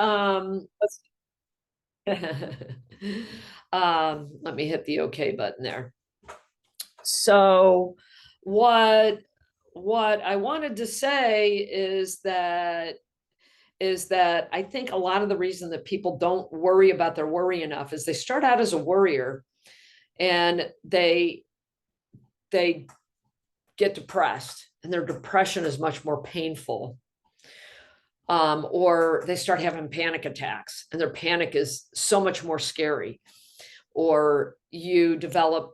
Let me hit the OK button there. So what I wanted to say is that I think a lot of the reason that people don't worry about their worry enough is they start out as a worrier and they get depressed, and their depression is much more painful. Or they start having panic attacks, and their panic is so much more scary. Or you develop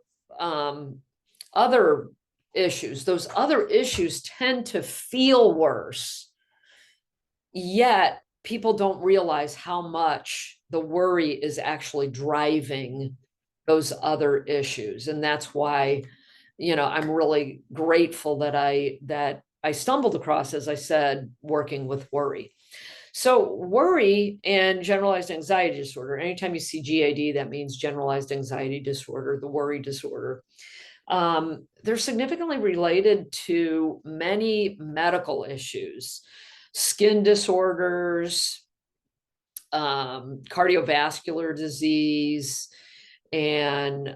other issues. Those other issues tend to feel worse, yet people don't realize how much the worry is actually driving those other issues. And that's why, I'm really grateful that I stumbled across, as I said, working with worry. So worry and generalized anxiety disorder, anytime you see GAD, that means generalized anxiety disorder, the worry disorder. They're significantly related to many medical issues, skin disorders, cardiovascular disease, and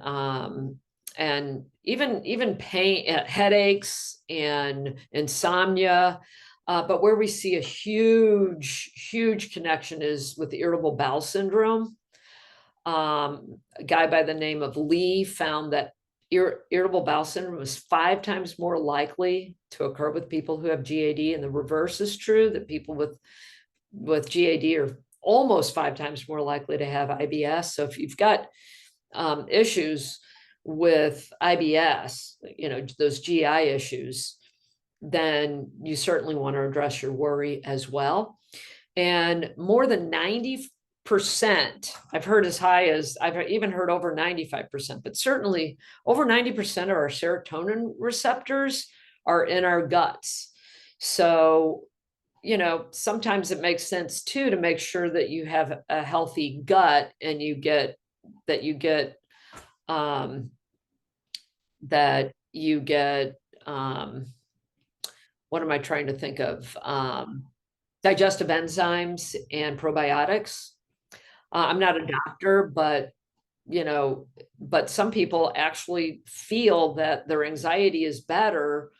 even pain, headaches, and insomnia. But where we see a huge connection is with irritable bowel syndrome. A guy by the name of Lee found that irritable bowel syndrome is 5 times more likely to occur with people who have GAD, and the reverse is true, that people with GAD are almost 5 times more likely to have IBS. So if you've got issues with IBS, those GI issues, then you certainly want to address your worry as well. And more than 90%, I've heard as high as, I've even heard over 95%, but certainly over 90% of our serotonin receptors are in our guts. So, sometimes it makes sense too, to make sure that you have a healthy gut, and what am I trying to think of? Digestive enzymes and probiotics. I'm not a doctor, but some people actually feel that their anxiety is better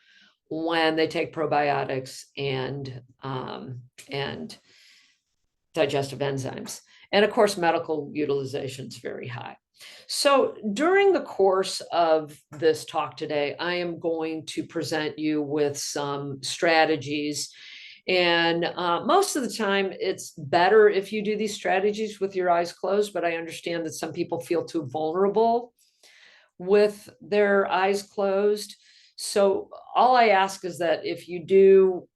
when they take probiotics and digestive enzymes. And of course, medical utilization is very high. So during the course of this talk today, I am going to present you with some strategies. And most of the time, it's better if you do these strategies with your eyes closed, but I understand that some people feel too vulnerable with their eyes closed. So all I ask is that if you do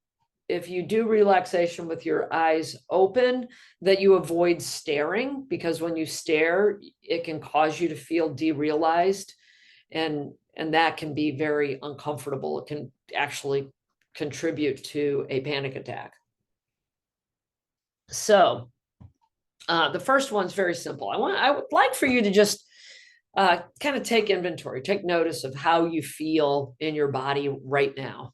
relaxation with your eyes open, that you avoid staring, because when you stare, it can cause you to feel derealized, and that can be very uncomfortable. It can actually contribute to a panic attack. So the first one's very simple. I would like for you to just kind of take inventory, take notice of how you feel in your body right now.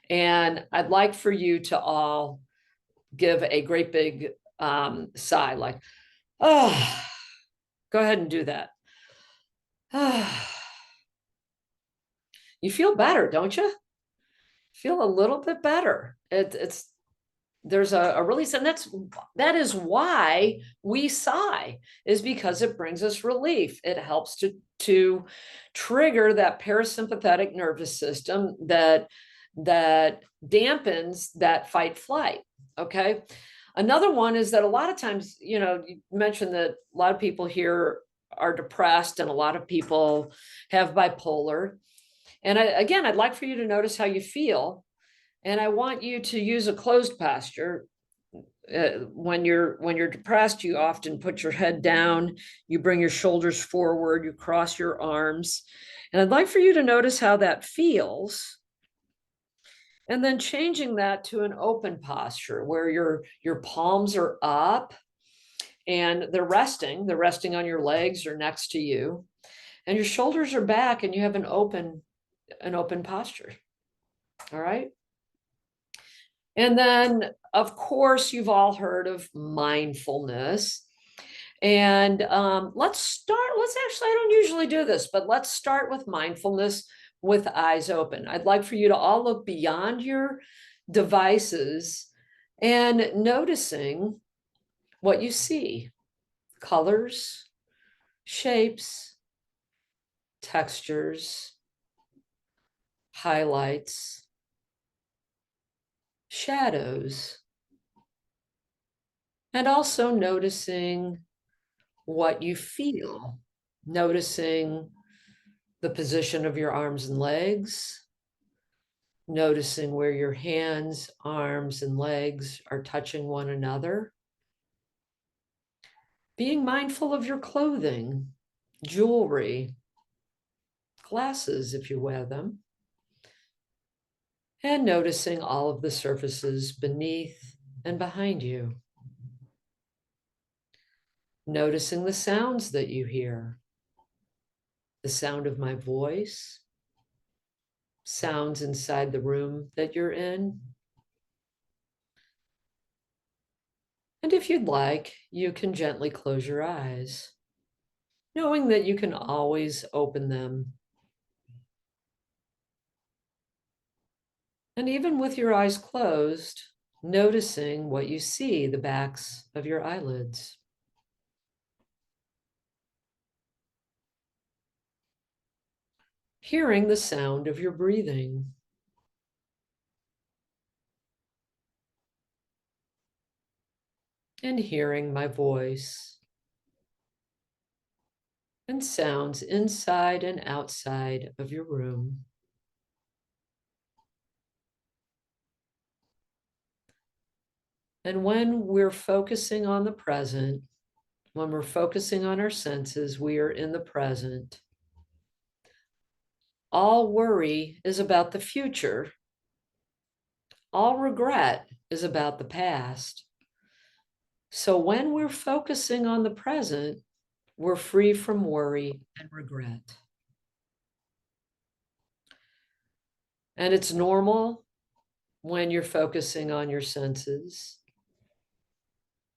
And I'd like for you to all give a great big sigh, like, oh, go ahead and do that. You feel better, don't you? Feel a little bit better. There's a release, and that is why we sigh, is because it brings us relief. It helps to trigger that parasympathetic nervous system that dampens that fight flight. Okay. Another one is that a lot of times, you mentioned that a lot of people here are depressed, and a lot of people have bipolar. And I'd like for you to notice how you feel. And I want you to use a closed posture. When you're depressed, you often put your head down, you bring your shoulders forward, you cross your arms. And I'd like for you to notice how that feels. And then changing that to an open posture where your palms are up and they're resting on your legs or next to you, and your shoulders are back, and you have an open posture. All right. And then, of course, you've all heard of mindfulness. And let's actually, I don't usually do this, but let's start with mindfulness with eyes open. I'd like for you to all look beyond your devices and noticing what you see: colors, shapes, textures, highlights, shadows, and also noticing what you feel, noticing the position of your arms and legs, noticing where your hands, arms, and legs are touching one another, being mindful of your clothing, jewelry, glasses if you wear them, and noticing all of the surfaces beneath and behind you. Noticing the sounds that you hear, the sound of my voice, sounds inside the room that you're in. And if you'd like, you can gently close your eyes, knowing that you can always open them. And even with your eyes closed, noticing what you see, the backs of your eyelids. Hearing the sound of your breathing. And hearing my voice. And sounds inside and outside of your room. And when we're focusing on the present, when we're focusing on our senses, we are in the present. All worry is about the future. All regret is about the past. So when we're focusing on the present, we're free from worry and regret. And it's normal when you're focusing on your senses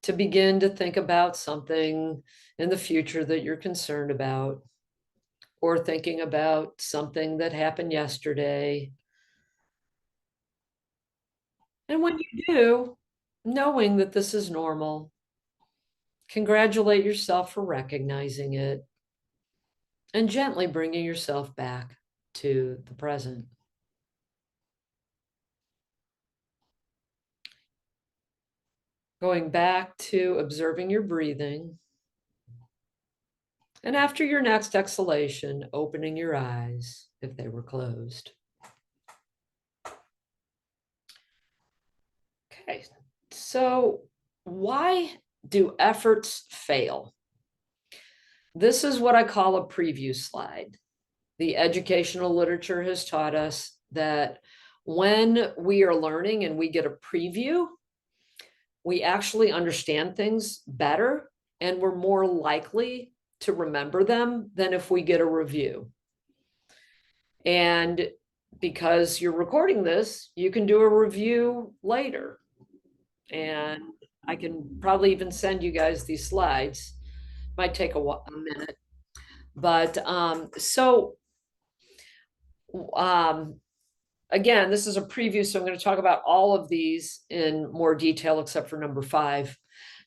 to begin to think about something in the future that you're concerned about, or thinking about something that happened yesterday. And when you do, knowing that this is normal, congratulate yourself for recognizing it and gently bringing yourself back to the present. Going back to observing your breathing. And after your next exhalation, opening your eyes if they were closed. Okay, so why do efforts fail? This is what I call a preview slide. The educational literature has taught us that when we are learning and we get a preview, we actually understand things better and we're more likely to remember them than if we get a review. And because you're recording this, you can do a review later. And I can probably even send you guys these slides. Might take a minute. But again, this is a preview, so I'm going to talk about all of these in more detail, except for number 5.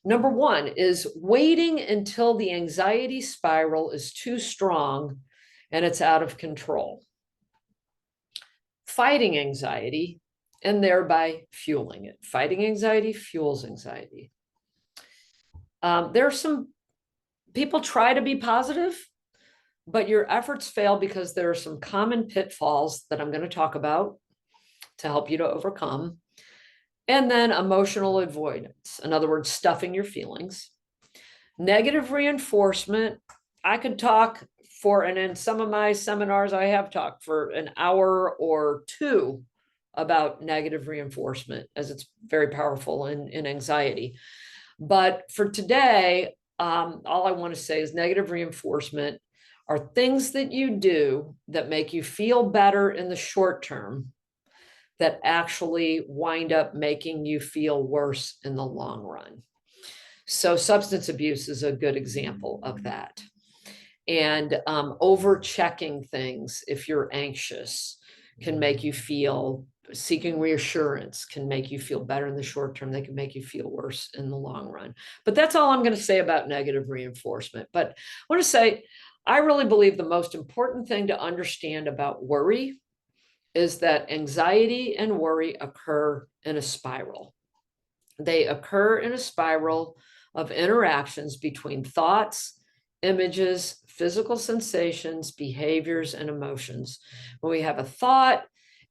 Number 1 is waiting until the anxiety spiral is too strong and it's out of control. Fighting anxiety and thereby fueling it. Fighting anxiety fuels anxiety. There are some people try to be positive, but your efforts fail because there are some common pitfalls that I'm going to talk about to help you to overcome. And then emotional avoidance, in other words, stuffing your feelings. Negative reinforcement. I could talk for, and in some of my seminars, I have talked for an hour or 2 about negative reinforcement, as it's very powerful in anxiety. But for today, all I want to say is negative reinforcement are things that you do that make you feel better in the short term, that actually wind up making you feel worse in the long run. So substance abuse is a good example of that. And over checking things if you're anxious can make you feel, seeking reassurance can make you feel better in the short term. They can make you feel worse in the long run. But that's all I'm going to say about negative reinforcement. But I want to say, I really believe the most important thing to understand about worry is that anxiety and worry occur in a spiral. They occur in a spiral of interactions between thoughts, images, physical sensations, behaviors, and emotions. When we have a thought,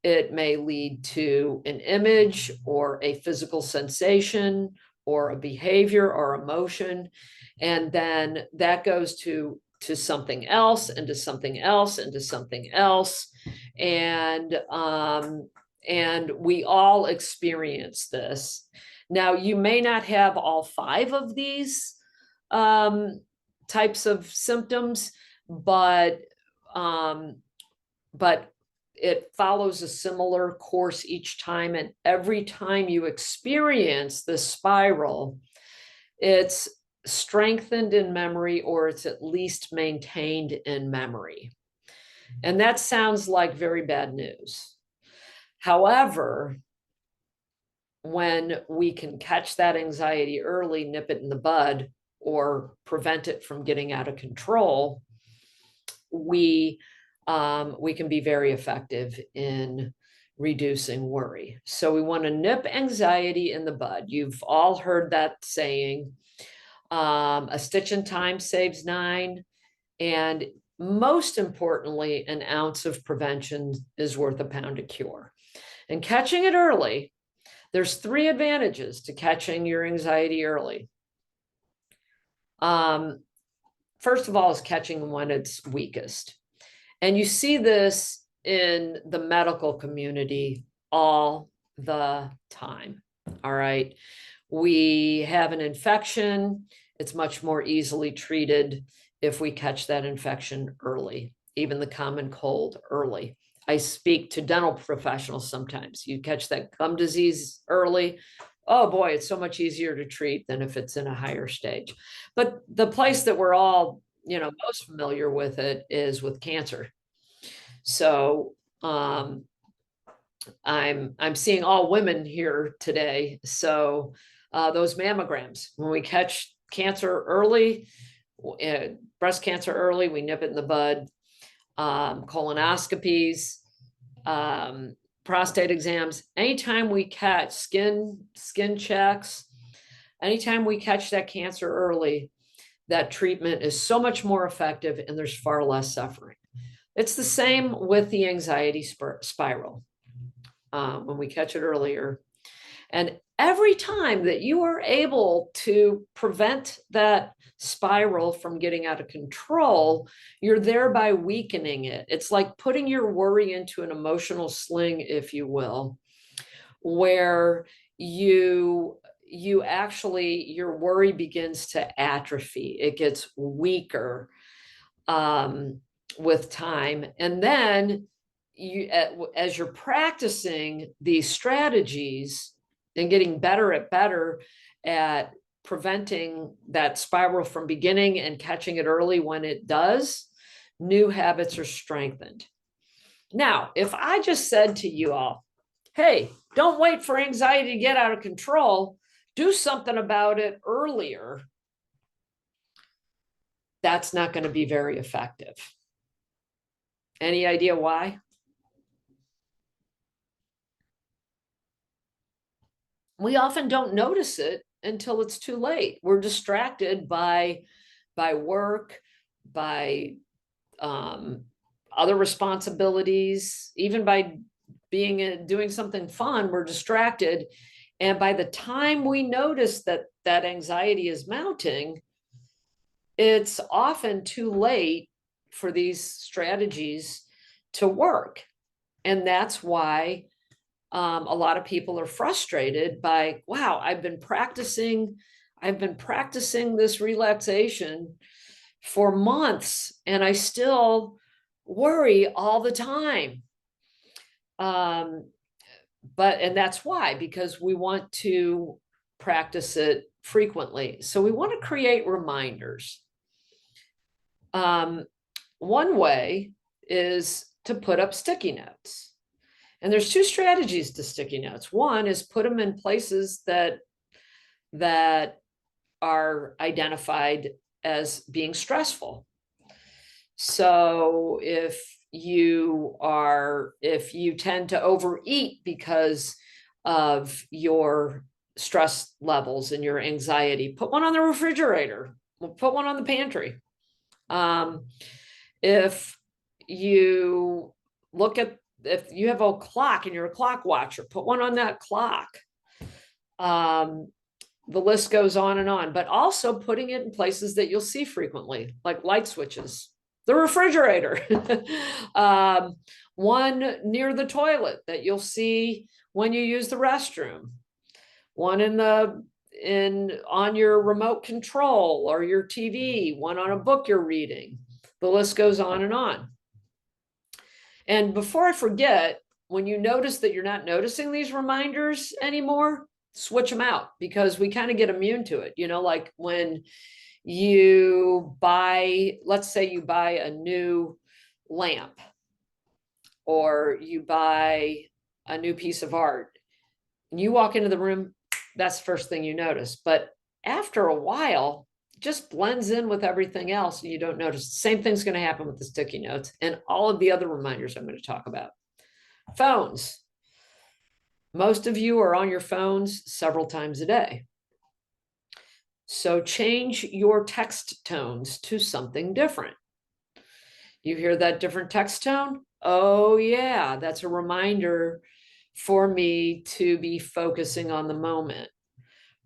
it may lead to an image or a physical sensation or a behavior or emotion. And then that goes to something else and to something else and to something else. And we all experience this. Now, you may not have all 5 of these types of symptoms, but it follows a similar course each time. And every time you experience this spiral, it's strengthened in memory, or it's at least maintained in memory. And that sounds like very bad news. However, when we can catch that anxiety early, nip it in the bud, or prevent it from getting out of control, we can be very effective in reducing worry. So we want to nip anxiety in the bud. You've all heard that saying, a stitch in time saves 9. And most importantly, an ounce of prevention is worth a pound of cure. And catching it early, there's 3 advantages to catching your anxiety early. First of all, is catching when it's weakest. And you see this in the medical community all the time. All right. We have an infection. It's much more easily treated if we catch that infection early, even the common cold early. I speak to dental professionals sometimes. You catch that gum disease early, oh boy, it's so much easier to treat than if it's in a higher stage. But the place that we're all, most familiar with it is with cancer. So I'm seeing all women here today. So those mammograms, when we catch cancer early, breast cancer early, we nip it in the bud. Colonoscopies, prostate exams, anytime we catch skin checks, anytime we catch that cancer early, that treatment is so much more effective and there's far less suffering. It's the same with the anxiety spiral. When we catch it earlier, and every time that you are able to prevent that spiral from getting out of control, you're thereby weakening it. It's like putting your worry into an emotional sling, if you will, where you actually, your worry begins to atrophy. It gets weaker with time. And then as you're practicing these strategies and getting better at preventing that spiral from beginning and catching it early when it does, new habits are strengthened. Now, if I just said to you all, hey, don't wait for anxiety to get out of control, do something about it earlier, that's not going to be very effective. Any idea why? We often don't notice it until it's too late. We're distracted by work, by other responsibilities, even by doing something fun, we're distracted. And by the time we notice that anxiety is mounting, it's often too late for these strategies to work. And that's why a lot of people are frustrated by, wow, I've been practicing this relaxation for months and I still worry all the time. and that's why, because we want to practice it frequently. So we want to create reminders. One way is to put up sticky notes. And there's two strategies to sticky notes. One is put them in places that are identified as being stressful. So if you tend to overeat because of your stress levels and your anxiety, put one on the refrigerator, put one on the pantry. If you if you have a clock and you're a clock watcher, put one on that clock. The list goes on, but also putting it in places that you'll see frequently, like light switches, the refrigerator, one near the toilet that you'll see when you use the restroom, one on your remote control or your TV, one on a book you're reading. The list goes on. And before I forget, when you notice that you're not noticing these reminders anymore, switch them out, because we kind of get immune to it. Like when you let's say you buy a new lamp, or you buy a new piece of art, and you walk into the room, that's the first thing you notice. But after a while, it just blends in with everything else and you don't notice. The same thing's going to happen with the sticky notes and all of the other reminders I'm going to talk about. Phones. Most of you are on your phones several times a day. So change your text tones to something different. You hear that different text tone? Oh yeah, that's a reminder for me to be focusing on the moment.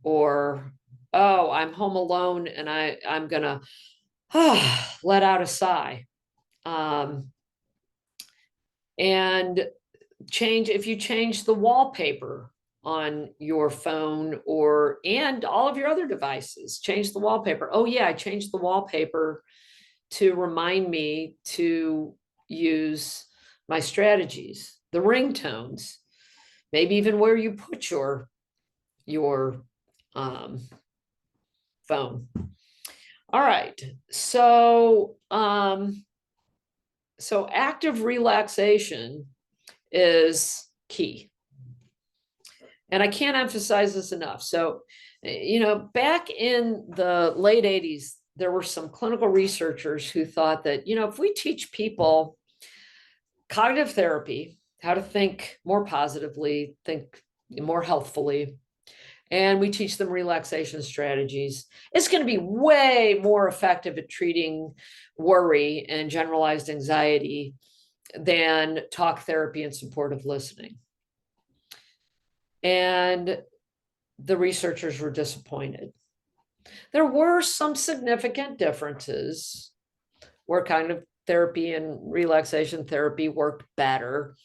Or, oh, I'm home alone and I'm gonna let out a sigh. And if you change the wallpaper on your phone and all of your other devices, change the wallpaper. Oh yeah, I changed the wallpaper to remind me to use my strategies, the ringtones, maybe even where you put your phone. All right, so active relaxation is key. And I can't emphasize this enough. So, back in the late 80s, there were some clinical researchers who thought that, if we teach people cognitive therapy, how to think more positively, think more healthfully, and we teach them relaxation strategies, it's going to be way more effective at treating worry and generalized anxiety than talk therapy and supportive listening. And the researchers were disappointed. There were some significant differences where cognitive therapy and relaxation therapy worked better.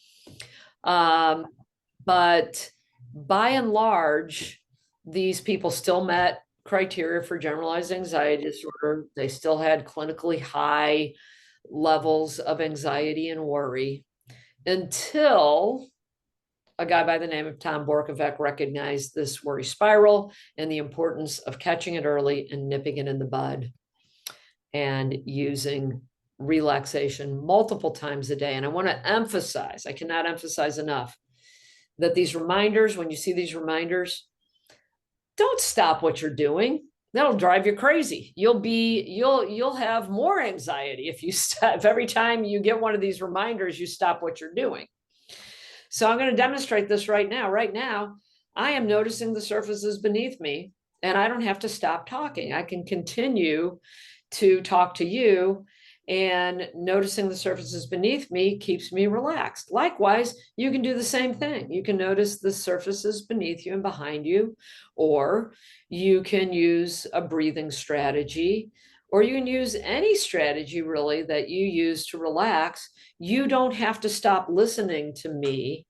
But by and large, these people still met criteria for generalized anxiety disorder. They still had clinically high levels of anxiety and worry, until a guy by the name of Tom Borkovic recognized this worry spiral and the importance of catching it early and nipping it in the bud and using relaxation multiple times a day. And I want to emphasize, I cannot emphasize enough, that these reminders, when you see these reminders, don't stop what you're doing. That'll drive you crazy. You'll have more anxiety if if every time you get one of these reminders, you stop what you're doing. So I'm going to demonstrate this right now. Right now, I am noticing the surfaces beneath me, and I don't have to stop talking. I can continue to talk to you, and noticing the surfaces beneath me keeps me relaxed. Likewise, you can do the same thing. You can notice the surfaces beneath you and behind you, or you can use a breathing strategy, or you can use any strategy really that you use to relax. You don't have to stop listening to me,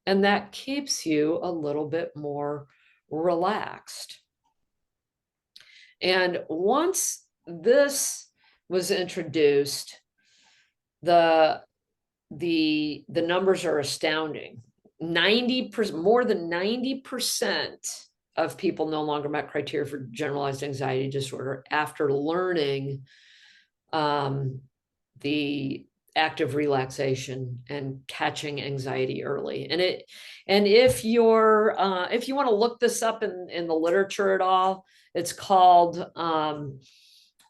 and that keeps you a little bit more relaxed. And once this was introduced, the numbers are astounding. 90%, more than 90% of people no longer met criteria for generalized anxiety disorder after learning the active relaxation and catching anxiety early. And if you're if you want to look this up in the literature at all, it's called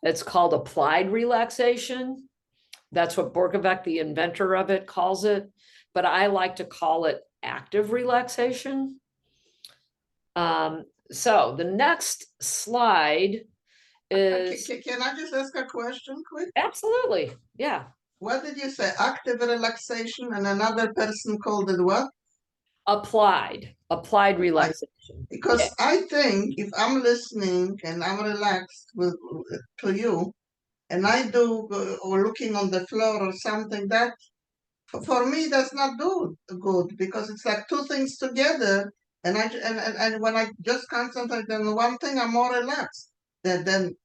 applied relaxation. That's what Borkovic, the inventor of it, calls it. But I like to call it active relaxation. So the next slide is. Can I just ask a question quick? Absolutely. Yeah. What did you say? Active relaxation, and another person called it what? Applied relaxation. Because Yeah. I think if I'm listening and I'm relaxed to you, and I do or looking on the floor or something, that for me that's not good because it's like two things together. And when I just concentrate on one thing, I'm more relaxed than than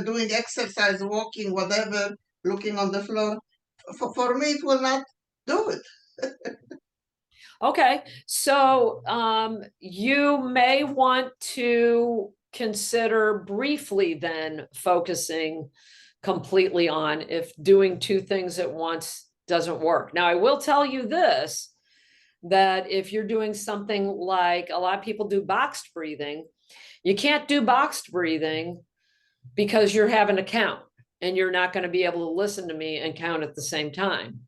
doing exercise, walking, whatever, looking on the floor. For me, it will not do it. Okay. So you may want to consider briefly then focusing completely on if doing two things at once doesn't work. Now, I will tell you this, that if you're doing something like a lot of people do boxed breathing, you can't do boxed breathing because you're having to count and you're not going to be able to listen to me and count at the same time.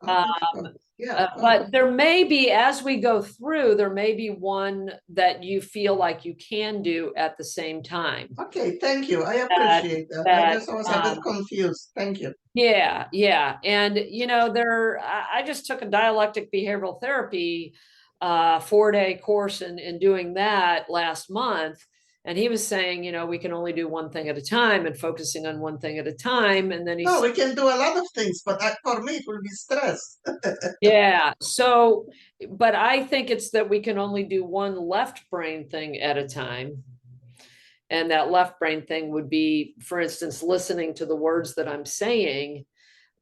But there may be, as we go through, there may be one that you feel like you can do at the same time. Okay, thank you. I appreciate that. I just was a bit confused. Thank you. Yeah, yeah. And I just took a dialectic behavioral therapy 4-day course in doing that last month. And he was saying, we can only do one thing at a time and focusing on one thing at a time. And then he No, we can do a lot of things, but for me, it will be stress. Yeah. So, but I think it's that we can only do one left brain thing at a time. And that left brain thing would be, for instance, listening to the words that I'm saying.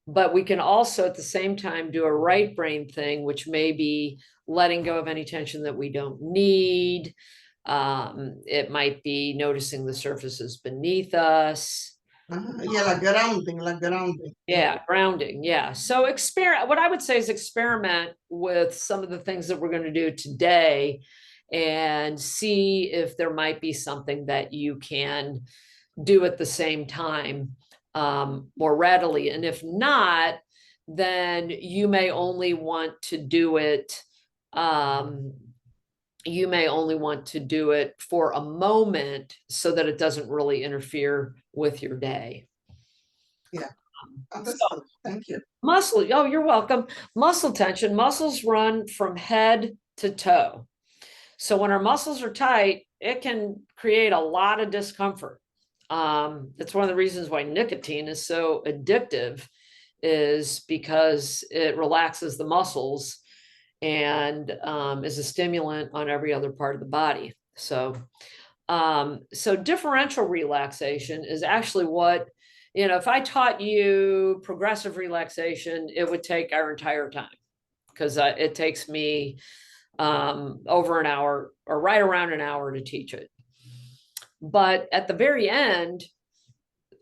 But we can also at the same time do a right brain thing, which may be letting go of any tension that we don't need. It might be noticing the surfaces beneath us. Yeah, like grounding. Yeah, grounding. Yeah. So what I would say is experiment with some of the things that we're going to do today and see if there might be something that you can do at the same time more readily. And if not, then you may only want to do it. You may only want to do it for a moment so that it doesn't really interfere with your day. Yeah. Understood. So, thank you. muscle, oh, you're welcome. Muscle tension. Muscles run from head to toe. So when our muscles are tight, it can create a lot of discomfort. That's one of the reasons why nicotine is so addictive, is because it relaxes the muscles and is a stimulant on every other part of the body. So differential relaxation is actually what, if I taught you progressive relaxation, it would take our entire time, because it takes me over an hour or right around an hour to teach it. But at the very end,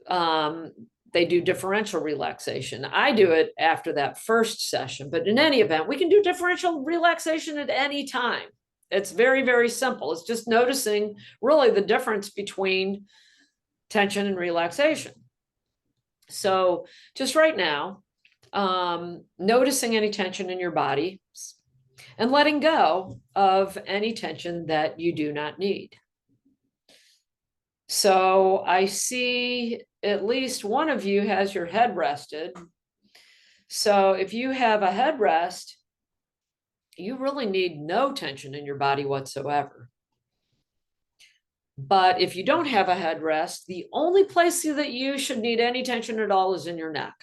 they do differential relaxation. I do it after that first session, but in any event, we can do differential relaxation at any time. It's very, very simple. It's just noticing really the difference between tension and relaxation. So just right now, noticing any tension in your body and letting go of any tension that you do not need. So I see at least one of you has your head rested. So if you have a head rest, you really need no tension in your body whatsoever. But if you don't have a head rest, the only place that you should need any tension at all is in your neck.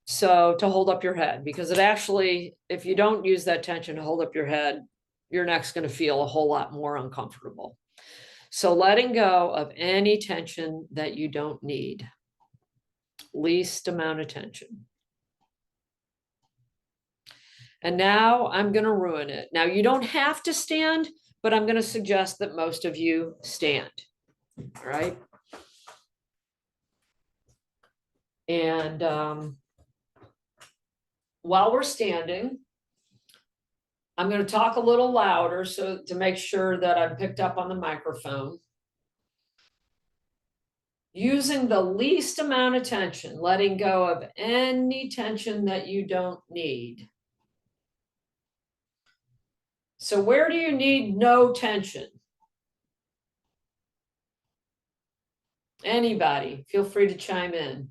So to hold up your head, because it actually, if you don't use that tension to hold up your head, your neck's going to feel a whole lot more uncomfortable. So letting go of any tension that you don't need, least amount of tension. And now I'm going to ruin it. Now you don't have to stand, but I'm going to suggest that most of you stand. All right. And while we're standing, I'm going to talk a little louder so to make sure that I'm picked up on the microphone. Using the least amount of tension, letting go of any tension that you don't need. So where do you need no tension? Anybody, feel free to chime in.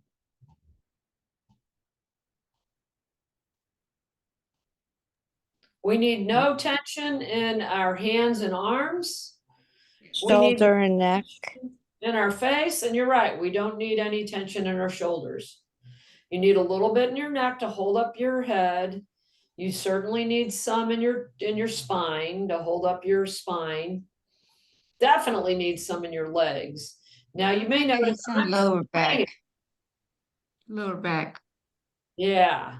We need no tension in our hands and arms. Shoulder and neck. In our face, and you're right, we don't need any tension in our shoulders. You need a little bit in your neck to hold up your head. You certainly need some in your spine to hold up your spine. Definitely need some in your legs. Now you may notice lower back. Lower back. Yeah.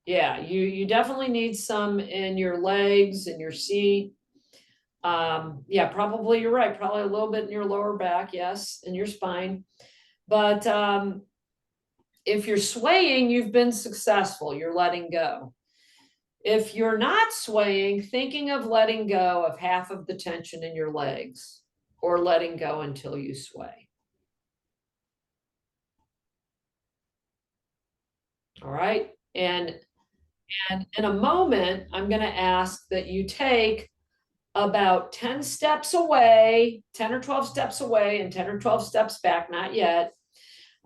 Yeah, you definitely need some in your legs and your seat. Yeah, probably you're right. Probably a little bit in your lower back, yes, in your spine. But if you're swaying, you've been successful. You're letting go. If you're not swaying, thinking of letting go of half of the tension in your legs or letting go until you sway. All right. And in a moment, I'm going to ask that you take about 10 steps away, 10 or 12 steps away and 10 or 12 steps back, not yet.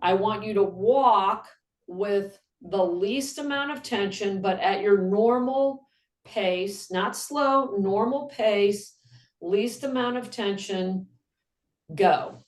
I want you to walk with the least amount of tension, but at your normal pace, not slow, normal pace, least amount of tension, go.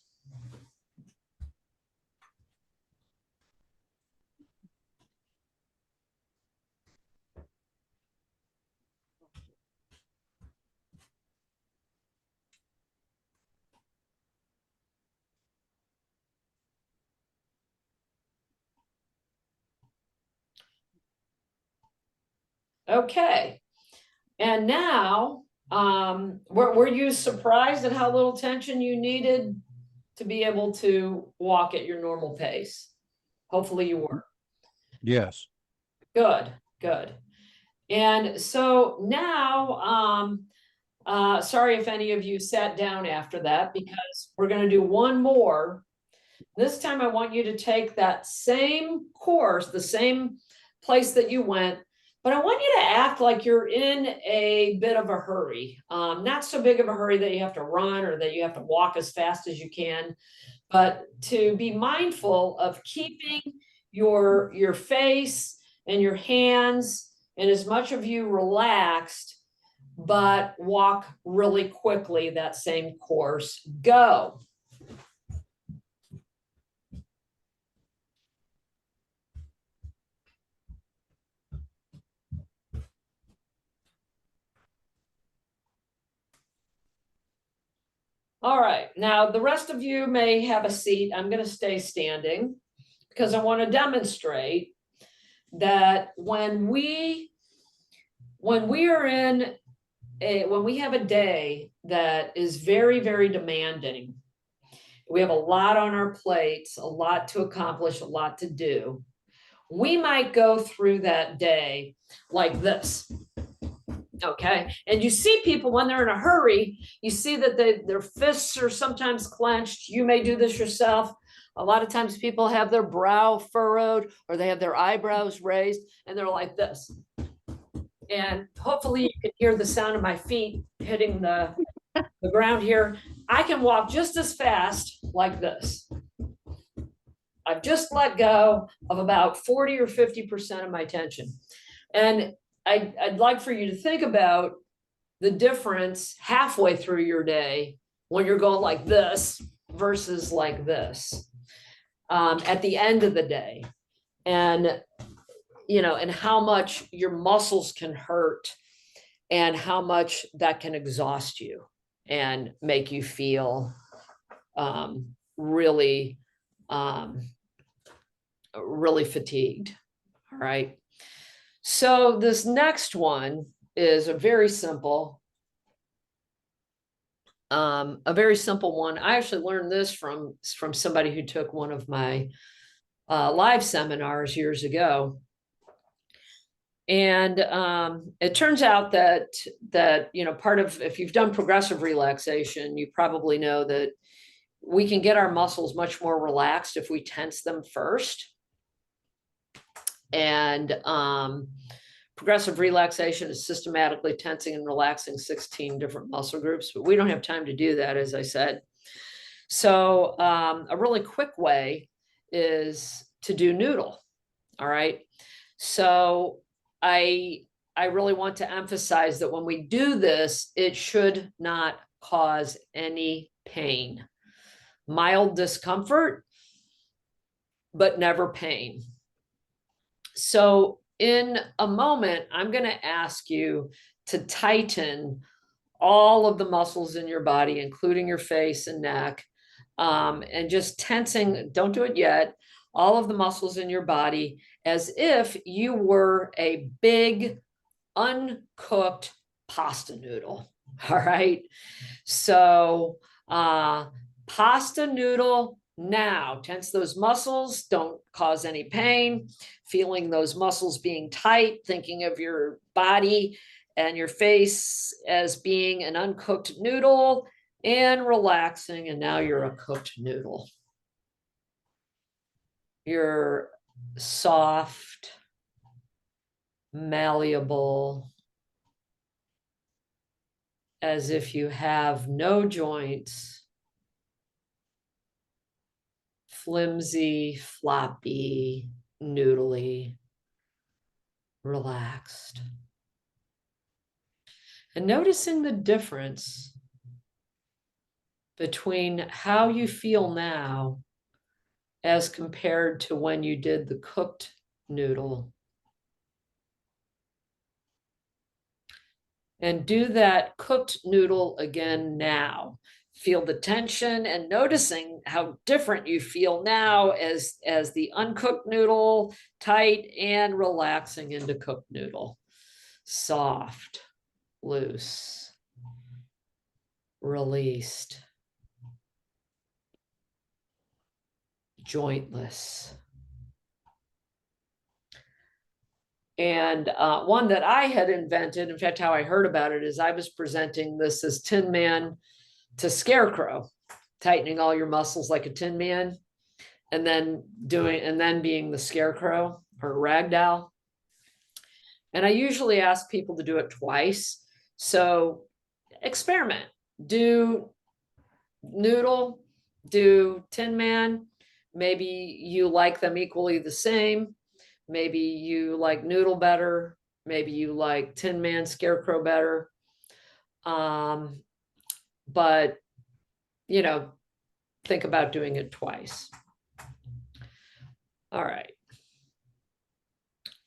Okay. And now, were you surprised at how little tension you needed to be able to walk at your normal pace? Hopefully you were. Yes. Good, good. And so now, sorry if any of you sat down after that, because we're going to do one more. This time I want you to take that same course, the same place that you went, but I want you to act like you're in a bit of a hurry. Not so big of a hurry that you have to run or that you have to walk as fast as you can, but to be mindful of keeping your face and your hands and as much of you relaxed, but walk really quickly that same course. Go. All right, now the rest of you may have a seat. I'm going to stay standing because I want to demonstrate that when we have a day that is very, very demanding, we have a lot on our plates, a lot to accomplish, a lot to do. We might go through that day like this. Okay. And you see people when they're in a hurry, you see that their fists are sometimes clenched. You may do this yourself. A lot of times people have their brow furrowed or they have their eyebrows raised and they're like this. And hopefully you can hear the sound of my feet hitting the ground here. I can walk just as fast like this. I've just let go of about 40 or 50% of my tension. And I'd like for you to think about the difference halfway through your day when you're going like this versus like this at the end of the day. And, and how much your muscles can hurt and how much that can exhaust you and make you feel really, really fatigued. All right. So this next one is a very simple one. I actually learned this from somebody who took one of my live seminars years ago. And it turns out that part of, if you've done progressive relaxation, you probably know that we can get our muscles much more relaxed if we tense them first. And progressive relaxation is systematically tensing and relaxing 16 different muscle groups, but we don't have time to do that, as I said. So a really quick way is to do noodle. All right. So I really want to emphasize that when we do this, it should not cause any pain. Mild discomfort, but never pain. So in a moment, I'm going to ask you to tighten all of the muscles in your body, including your face and neck, and just tensing, don't do it yet, all of the muscles in your body as if you were a big uncooked pasta noodle. All right. So pasta noodle now. Tense those muscles, don't cause any pain. Feeling those muscles being tight, thinking of your body and your face as being an uncooked noodle, and relaxing, and now you're a cooked noodle. You're soft, malleable, as if you have no joints, flimsy, floppy, noodly, relaxed. And noticing the difference between how you feel now as compared to when you did the cooked noodle. And do that cooked noodle again now. Feel the tension and noticing how different you feel now as the uncooked noodle, tight and relaxing into cooked noodle. Soft, loose, released, jointless. And one that I had invented, in fact, how I heard about it is I was presenting this as Tin Man to Scarecrow, tightening all your muscles like a Tin Man, and then being the Scarecrow or Ragdoll. And I usually ask people to do it twice. So experiment, do noodle, do Tin Man. Maybe you like them equally the same. Maybe you like noodle better. Maybe you like Tin Man Scarecrow better. But, think about doing it twice. All right.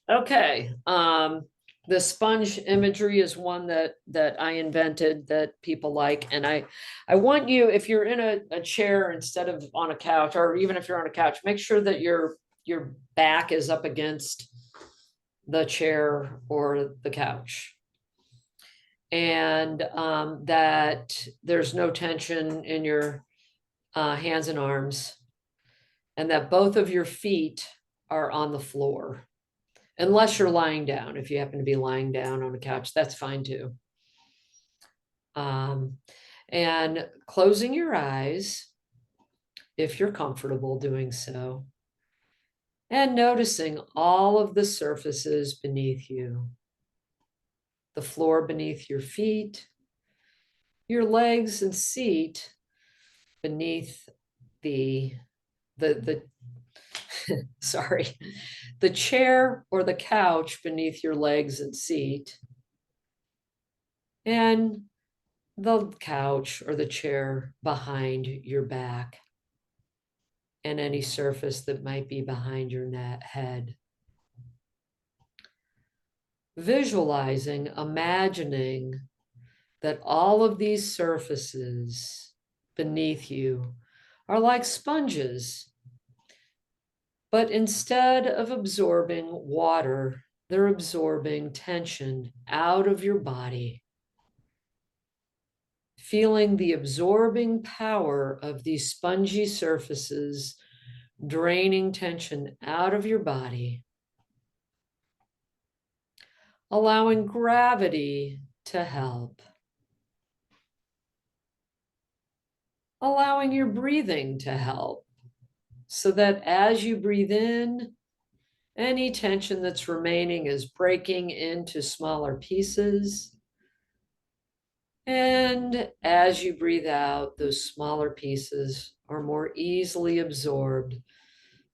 Okay. The sponge imagery is one that I invented that people like. And I want you, if you're in a chair instead of on a couch, or even if you're on a couch, make sure that your back is up against the chair or the couch. And that there's no tension in your hands and arms, and that both of your feet are on the floor. Unless you're lying down. If you happen to be lying down on a couch, that's fine too. And closing your eyes, if you're comfortable doing so, and noticing all of the surfaces beneath you. The floor beneath your feet, your legs and seat beneath the sorry, the chair or the couch beneath your legs and seat, and the couch or the chair behind your back, and any surface that might be behind your head. Visualizing, imagining that all of these surfaces beneath you are like sponges, but instead of absorbing water, they're absorbing tension out of your body. Feeling the absorbing power of these spongy surfaces draining tension out of your body. Allowing gravity to help. Allowing your breathing to help, so that as you breathe in, any tension that's remaining is breaking into smaller pieces. And as you breathe out, those smaller pieces are more easily absorbed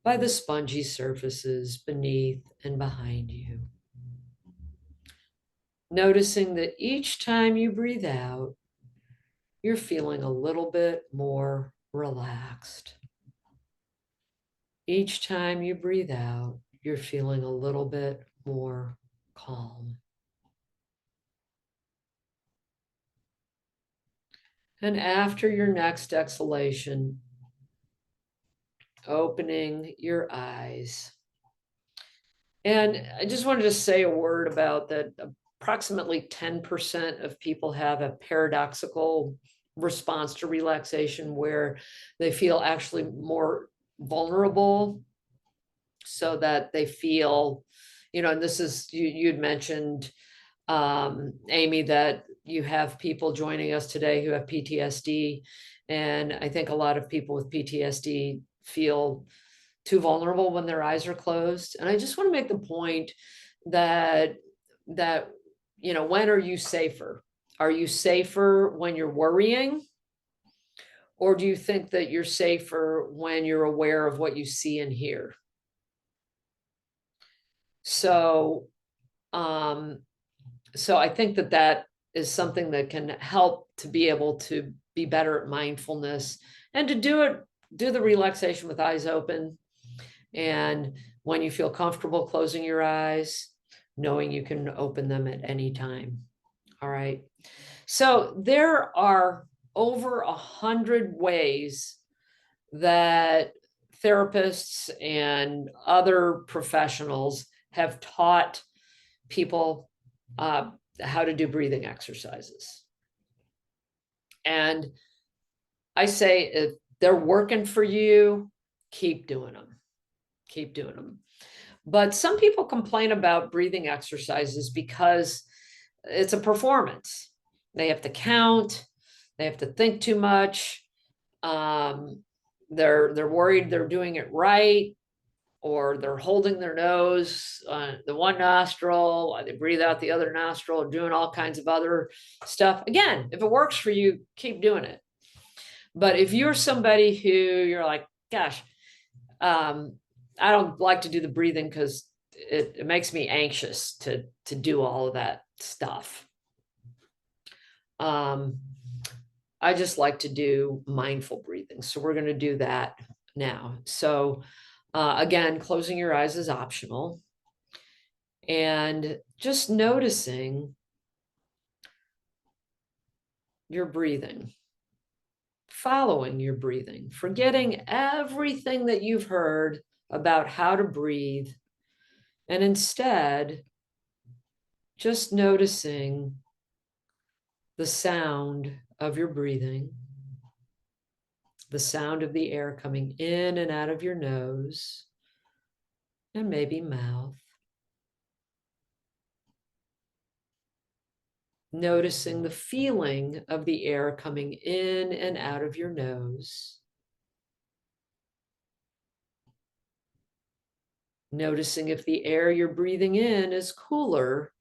by the spongy surfaces beneath and behind you. Noticing that each time you breathe out, you're feeling a little bit more relaxed. Each time you breathe out, you're feeling a little bit more calm. And after your next exhalation, opening your eyes. And I just wanted to say a word about that. Approximately 10% of people have a paradoxical response to relaxation where they feel actually more vulnerable, so that they feel, and this is, you'd mentioned, Amy, that you have people joining us today who have PTSD. And I think a lot of people with PTSD feel too vulnerable when their eyes are closed. And I just want to make the point that when are you safer? Are you safer when you're worrying? Or do you think that you're safer when you're aware of what you see and hear? So I think that is something that can help to be able to be better at mindfulness and to do the relaxation with eyes open. And when you feel comfortable closing your eyes, knowing you can open them at any time. All right. So there are over 100 ways that therapists and other professionals have taught people how to do breathing exercises. And I say, if they're working for you, keep doing them. Keep doing them. But some people complain about breathing exercises because it's a performance. They have to count. They have to think too much. They're worried they're doing it right, or they're holding their nose on the one nostril while they breathe out the other nostril, or doing all kinds of other stuff. Again, if it works for you, keep doing it. But if you're somebody who you're like, gosh, I don't like to do the breathing because it makes me anxious to do all of that stuff. I just like to do mindful breathing. So we're going to do that now. So again, closing your eyes is optional. And just noticing your breathing, following your breathing, forgetting everything that you've heard about how to breathe, and instead just noticing the sound of your breathing, the sound of the air coming in and out of your nose and maybe mouth. Noticing the feeling of the air coming in and out of your nose. Noticing if the air you're breathing in is cooler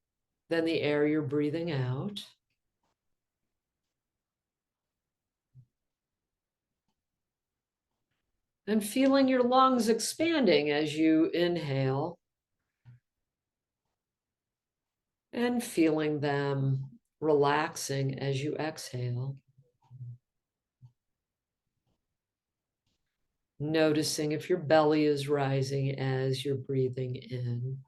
than the air you're breathing out. And feeling your lungs expanding as you inhale. And feeling them relaxing as you exhale. Noticing if your belly is rising as you're breathing in.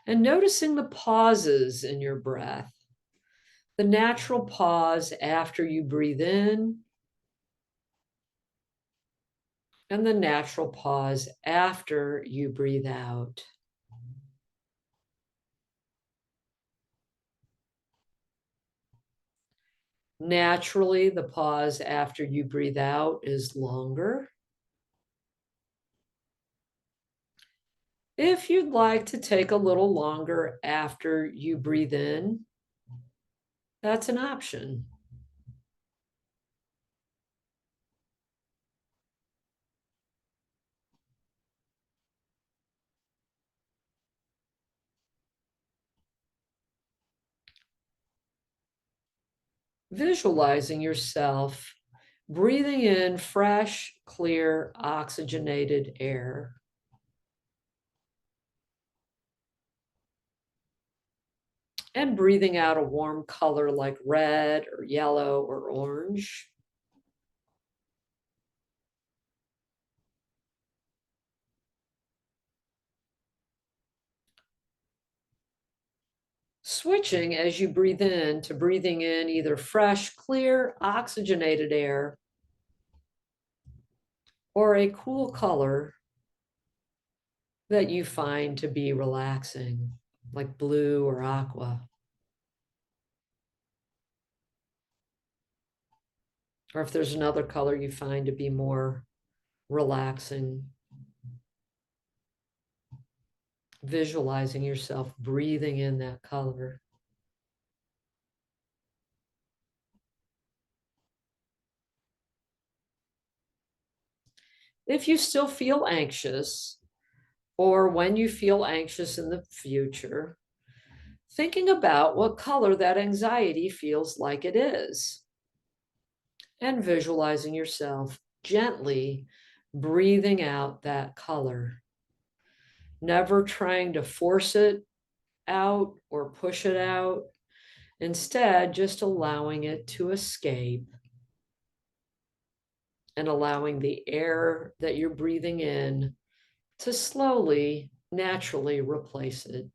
And noticing the pauses in your breath. The natural pause after you breathe in and the natural pause after you breathe out. Naturally, the pause after you breathe out is longer. If you'd like to take a little longer after you breathe in, that's an option. Visualizing yourself breathing in fresh, clear, oxygenated air. And breathing out a warm color like red or yellow or orange. Switching as you breathe in to breathing in either fresh, clear, oxygenated air or a cool color that you find to be relaxing, like blue or aqua. Or if there's another color you find to be more relaxing. Visualizing yourself breathing in that color. If you still feel anxious, or when you feel anxious in the future, thinking about what color that anxiety feels like it is, and visualizing yourself gently breathing out that color, never trying to force it out or push it out, instead just allowing it to escape and allowing the air that you're breathing in to slowly, naturally replace it.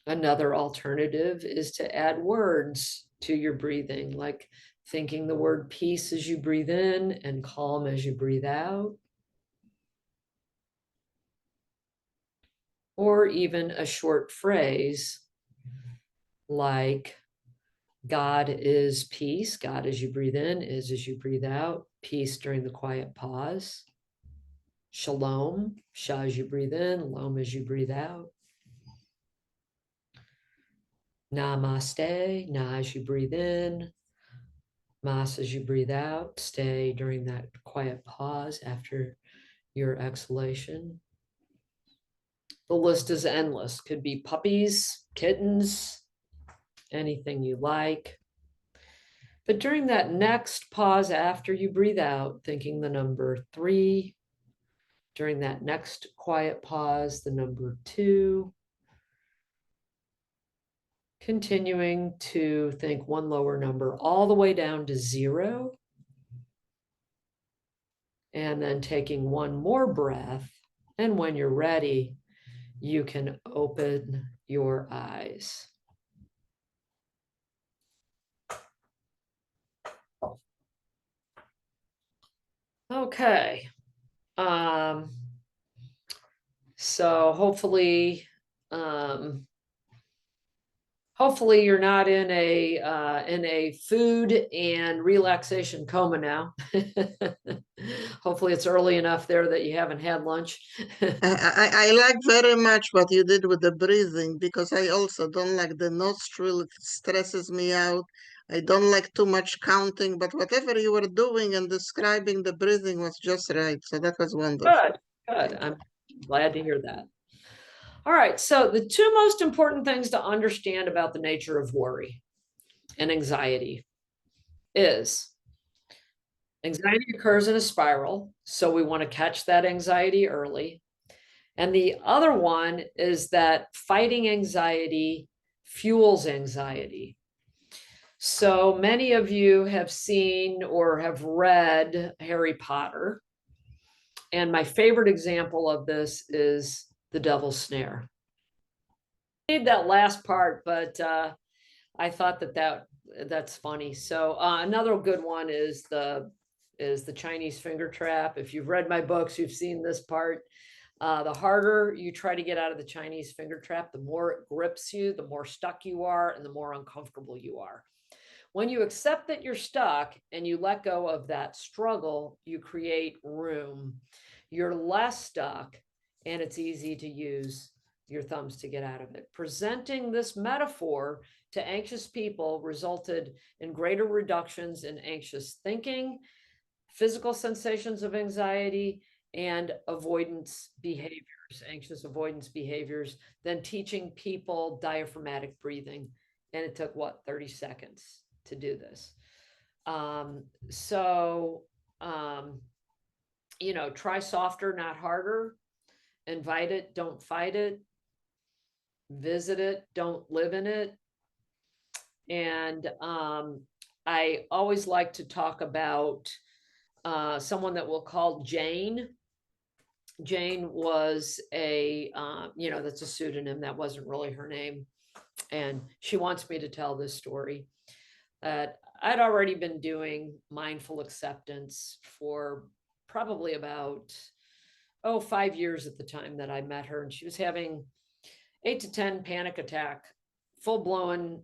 Another alternative is to add words to your breathing, like thinking the word peace as you breathe in and calm as you breathe out. Or even a short phrase like God is peace. God as you breathe in is as you breathe out. Peace during the quiet pause. Shalom, sha as you breathe in, lom as you breathe out. Namaste, na as you breathe in, mas as you breathe out. Stay during that quiet pause after your exhalation. The list is endless. Could be puppies, kittens, anything you like. But during that next pause after you breathe out, thinking the number 3, during that next quiet pause, the number 2, continuing to think one lower number all the way down to 0, and then taking one more breath. And when you're ready, you can open your eyes. Okay. So hopefully you're not in a food and relaxation coma now. Hopefully it's early enough there that you haven't had lunch. I like very much what you did with the breathing, because I also don't like the nostril. It stresses me out. I don't like too much counting, but whatever you were doing and describing the breathing was just right. So that was wonderful. Good. I'm glad to hear that. All right, so the 2 most important things to understand about the nature of worry and anxiety is anxiety occurs in a spiral, so we want to catch that anxiety early. And the other one is that fighting anxiety fuels anxiety. So many of you have seen or have read Harry Potter. And my favorite example of this is the Devil's Snare. need that last part, but I thought that's funny. So another good one is the Chinese finger trap. If you've read my books, you've seen this part. The harder you try to get out of the Chinese finger trap, the more it grips you, the more stuck you are, and the more uncomfortable you are. When you accept that you're stuck and you let go of that struggle, you create room. You're less stuck, and it's easy to use your thumbs to get out of it. Presenting this metaphor to anxious people resulted in greater reductions in anxious thinking, physical sensations of anxiety, and avoidance behaviors, anxious avoidance behaviors, than teaching people diaphragmatic breathing. And it took, what, 30 seconds to do this. You know, try softer, not harder. Invite it, don't fight it. Visit it, don't live in it. And I always like to talk about someone that we'll call Jane. Jane was a, you know, that's a pseudonym. That wasn't really her name. And she wants me to tell this story. I'd already been doing mindful acceptance for probably about, 5 years at the time that I met her. And she was having 8 to 10 panic attack, full-blown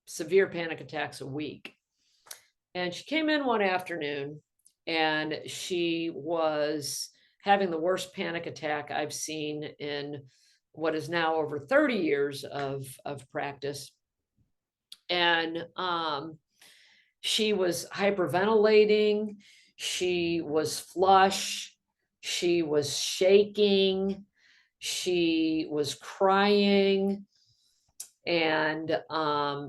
severe panic attacks a week. And she came in one afternoon and she was having the worst panic attack I've seen in what is now over 30 years of practice. And she was hyperventilating, she was flush, she was shaking, she was crying, and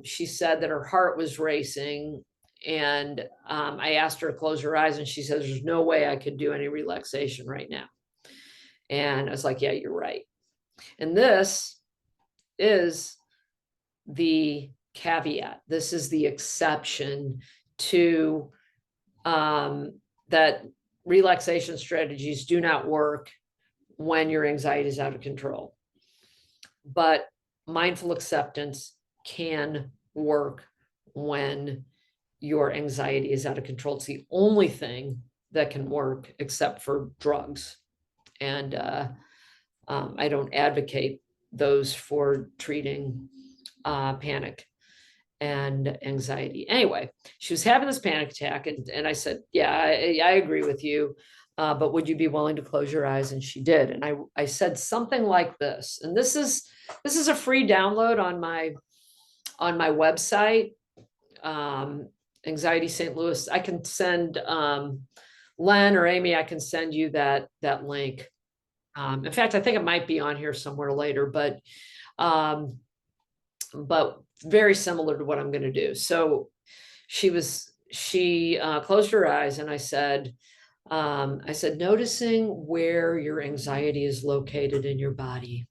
she said that her heart was racing. And I asked her to close her eyes, and she says, there's no way I could do any relaxation right now. And I was like, yeah, you're right. And this is the caveat. This is the exception to that relaxation strategies do not work when your anxiety is out of control. But mindful acceptance can work when your anxiety is out of control. It's the only thing that can work except for drugs. And I don't advocate those for treating panic and anxiety. Anyway, she was having this panic attack, and I said, yeah, I agree with you, but would you be willing to close your eyes? And she did. And I said something like this, and this is a free download on my website, Anxiety St. Louis. I can send Len or Amy, I can send you that link. In fact, I think it might be on here somewhere later, but very similar to what I'm going to do. So she closed her eyes, and I said, noticing where your anxiety is located in your body,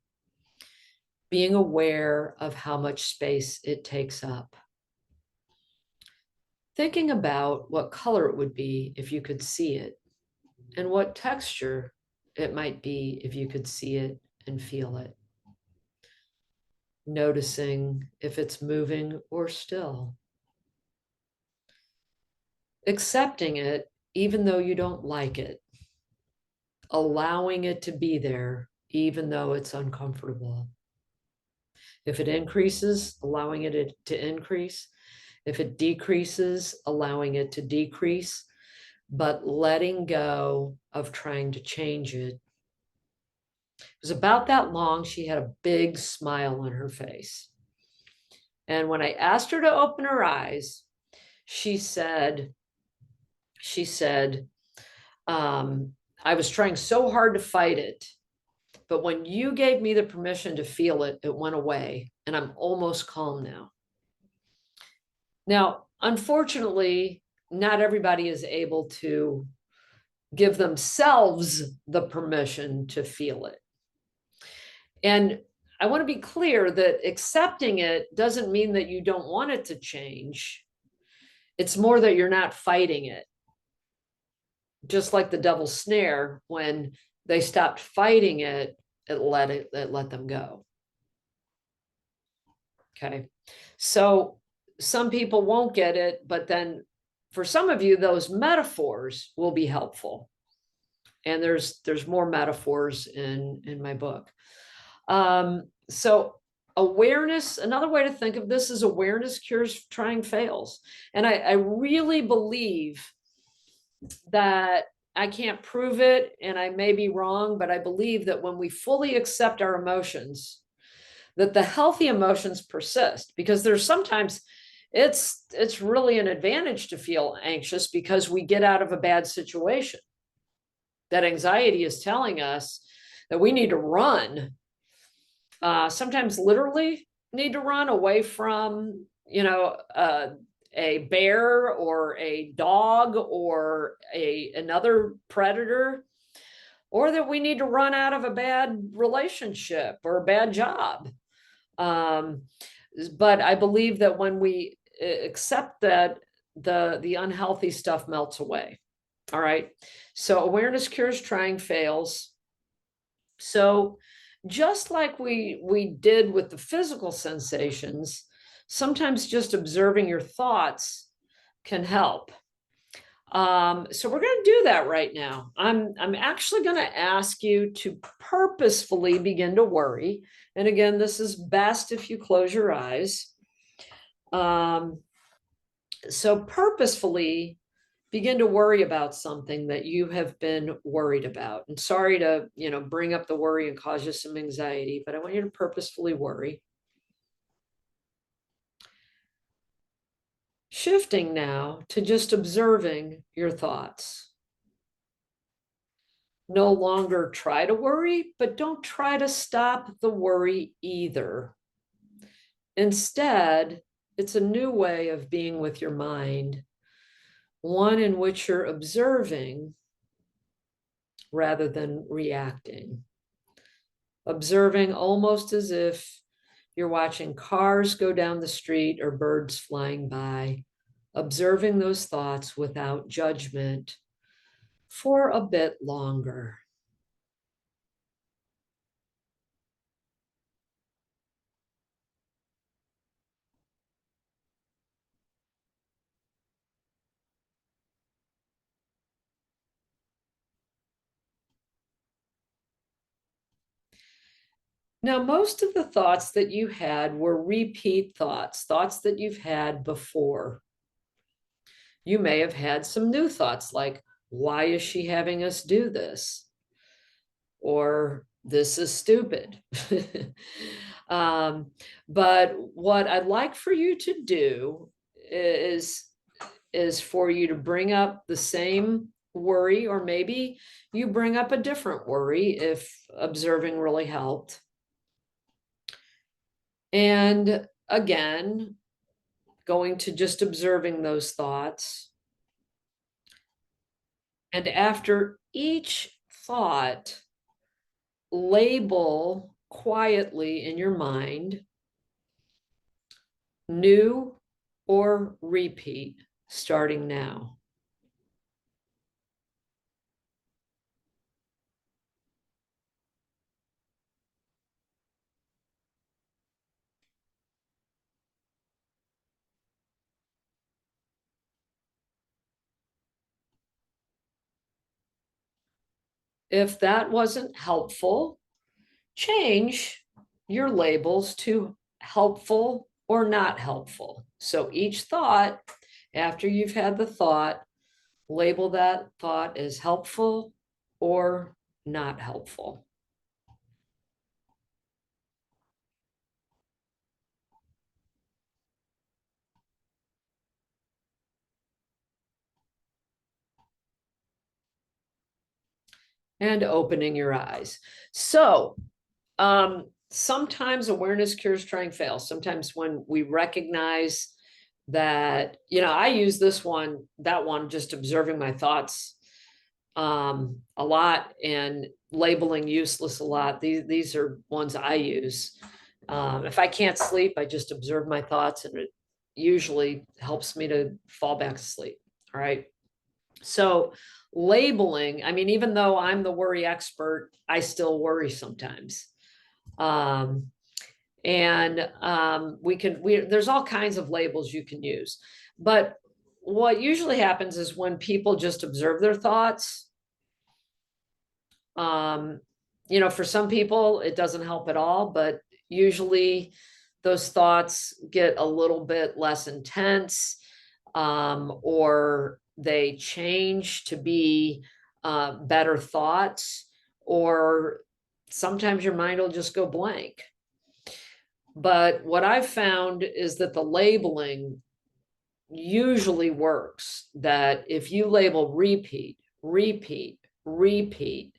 being aware of how much space it takes up, thinking about what color it would be if you could see it, and what texture it might be if you could see it and feel it. Noticing if it's moving or still. Accepting it even though you don't like it. Allowing it to be there even though it's uncomfortable. If it increases, allowing it to increase. If it decreases, allowing it to decrease, but letting go of trying to change it. It was about that long. She had a big smile on her face. And when I asked her to open her eyes, she said, I was trying so hard to fight it, but when you gave me the permission to feel it, it went away, and I'm almost calm now. Now, unfortunately, not everybody is able to give themselves the permission to feel it. And I want to be clear that accepting it doesn't mean that you don't want it to change. It's more that you're not fighting it. Just like the devil's snare, when they stopped fighting it, it let them go. Okay. So some people won't get it, but then for some of you, those metaphors will be helpful. And there's more metaphors in my book. So awareness, another way to think of this is awareness cures trying fails. And I really believe that I can't prove it and I may be wrong, but I believe that when we fully accept our emotions, that the healthy emotions persist, because there's sometimes it's really an advantage to feel anxious because we get out of a bad situation. That anxiety is telling us that we need to run, sometimes literally need to run away from, a bear or a dog or another predator, or that we need to run out of a bad relationship or a bad job. But I believe that when we accept that, the unhealthy stuff melts away. All right. So awareness cures trying fails. So just like we did with the physical sensations, sometimes just observing your thoughts can help. So we're going to do that right now. I'm actually going to ask you to purposefully begin to worry. And again, this is best if you close your eyes. So purposefully begin to worry about something that you have been worried about. And sorry to, bring up the worry and cause you some anxiety, but I want you to purposefully worry. Shifting now to just observing your thoughts. No longer try to worry, but don't try to stop the worry either. Instead, it's a new way of being with your mind, one in which you're observing rather than reacting. Observing almost as if you're watching cars go down the street or birds flying by, observing those thoughts without judgment for a bit longer. Now, most of the thoughts that you had were repeat thoughts, thoughts that you've had before. You may have had some new thoughts like, why is she having us do this? Or this is stupid. But what I'd like for you to do is for you to bring up the same worry, or maybe you bring up a different worry if observing really helped. And again, going to just observing those thoughts. And after each thought, label quietly in your mind, new or repeat, starting now. If that wasn't helpful, change your labels to helpful or not helpful. So each thought, after you've had the thought, label that thought as helpful or not helpful. And opening your eyes. So sometimes awareness cures trying fails. Sometimes when we recognize that, I use that one, just observing my thoughts a lot and labeling useless a lot. These are ones I use. If I can't sleep, I just observe my thoughts and it usually helps me to fall back to sleep. All right. So labeling, even though I'm the worry expert, I still worry sometimes. And there's all kinds of labels you can use. But what usually happens is when people just observe their thoughts, for some people, it doesn't help at all, but usually those thoughts get a little bit less intense, or they change to be better thoughts, or sometimes your mind will just go blank. But what I've found is that the labeling usually works, that if you label repeat, repeat, repeat,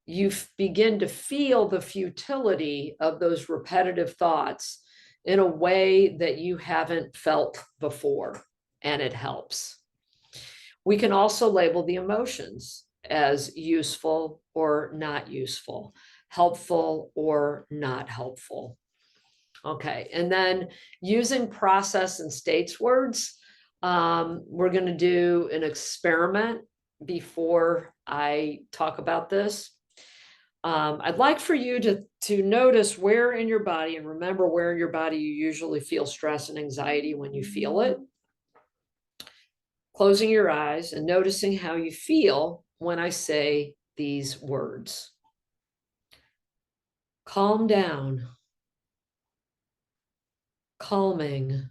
you begin to feel the futility of those repetitive thoughts in a way that you haven't felt before, and it helps. We can also label the emotions as useful or not useful, helpful or not helpful. Okay, and then using process and states words, we're going to do an experiment before I talk about this. I'd like for you to notice where in your body, and remember where in your body you usually feel stress and anxiety when you feel it. Closing your eyes and noticing how you feel when I say these words. Calm down. Calming.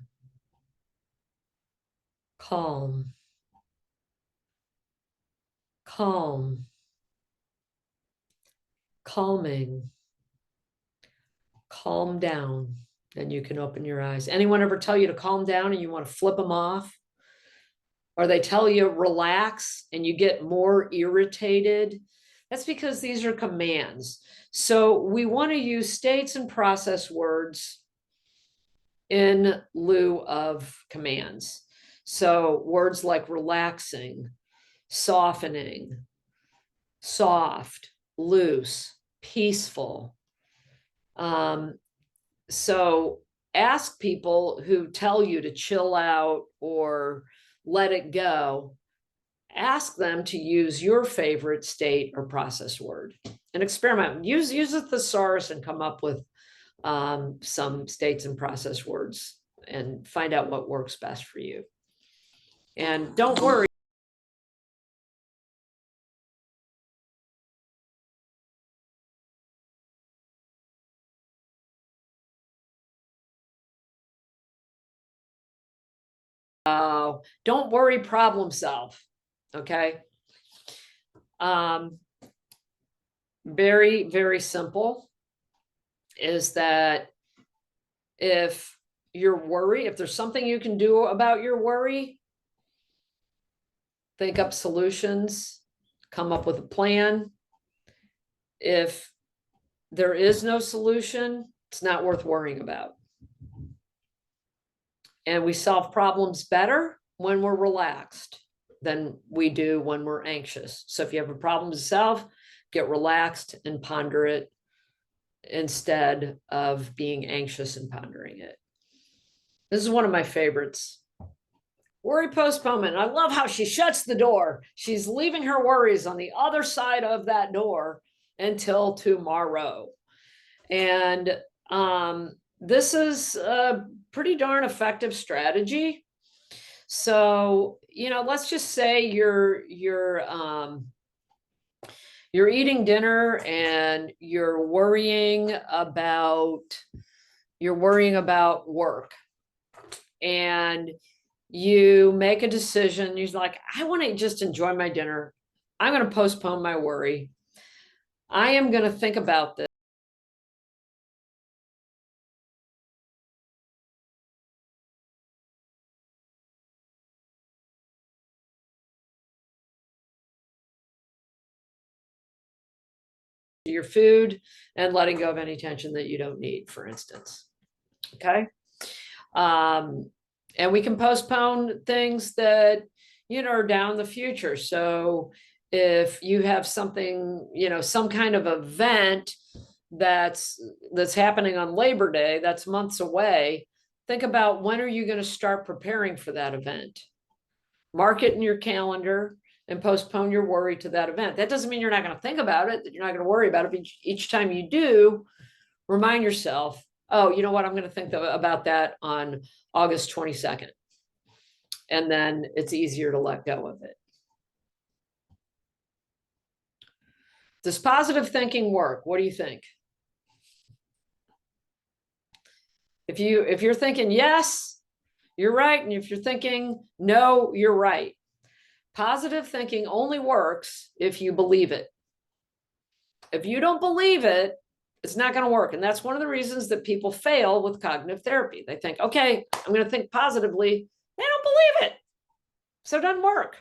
Calm. Calm. Calming. Calm down. Then you can open your eyes. Anyone ever tell you to calm down and you want to flip them off? Or they tell you relax and you get more irritated? That's because these are commands. So we want to use states and process words in lieu of commands. So words like relaxing, softening, soft, loose, peaceful. So ask people who tell you to chill out or let it go, ask them to use your favorite state or process word and experiment. Use a thesaurus and come up with some states and process words and find out what works best for you. And don't worry. Don't worry, problem solve. Okay. Very, very simple is that if there's something you can do about your worry, think up solutions, come up with a plan. If there is no solution, it's not worth worrying about. And we solve problems better when we're relaxed than we do when we're anxious. So if you have a problem to solve, get relaxed and ponder it instead of being anxious and pondering it. This is one of my favorites. Worry postponement. I love how she shuts the door. She's leaving her worries on the other side of that door until tomorrow. And this is a pretty darn effective strategy. So, let's just say you're eating dinner and you're worrying about work, and you make a decision. You're like, I want to just enjoy my dinner. I'm going to postpone my worry. I am going to think about this. Your food and letting go of any tension that you don't need, for instance. Okay. And we can postpone things that, are down the future. So if you have something, some kind of event that's happening on Labor Day, that's months away, think about when are you going to start preparing for that event? Mark it in your calendar and postpone your worry to that event. That doesn't mean you're not going to think about it, that you're not going to worry about it, but each time you do, remind yourself, oh, you know what, I'm going to think about that on August 22nd. And then it's easier to let go of it. Does positive thinking work? What do you think? If you're thinking yes, you're right. And if you're thinking no, you're right. Positive thinking only works if you believe it. If you don't believe it, it's not going to work. And that's one of the reasons that people fail with cognitive therapy. They think, okay, I'm going to think positively. They don't believe it. So it doesn't work.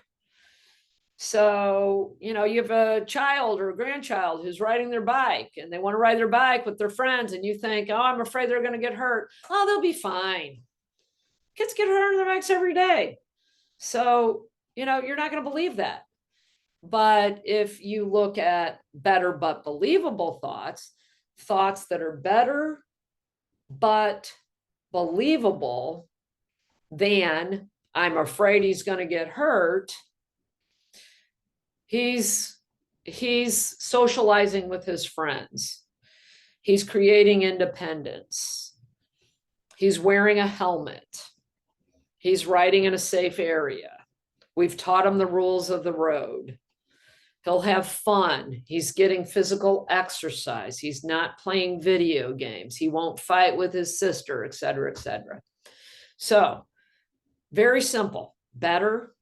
So, you know, you have a child or a grandchild who's riding their bike and they want to ride their bike with their friends. And you think, oh, I'm afraid they're going to get hurt. Oh, they'll be fine. Kids get hurt on their bikes every day. So, you know, you're not going to believe that. But if you look at better but believable thoughts, thoughts that are better but believable than I'm afraid he's going to get hurt, he's socializing with his friends. He's creating independence. He's wearing a helmet. He's riding in a safe area. We've taught him the rules of the road. He'll have fun. He's getting physical exercise. He's not playing video games. He won't fight with his sister, et cetera, et cetera. So very simple, better,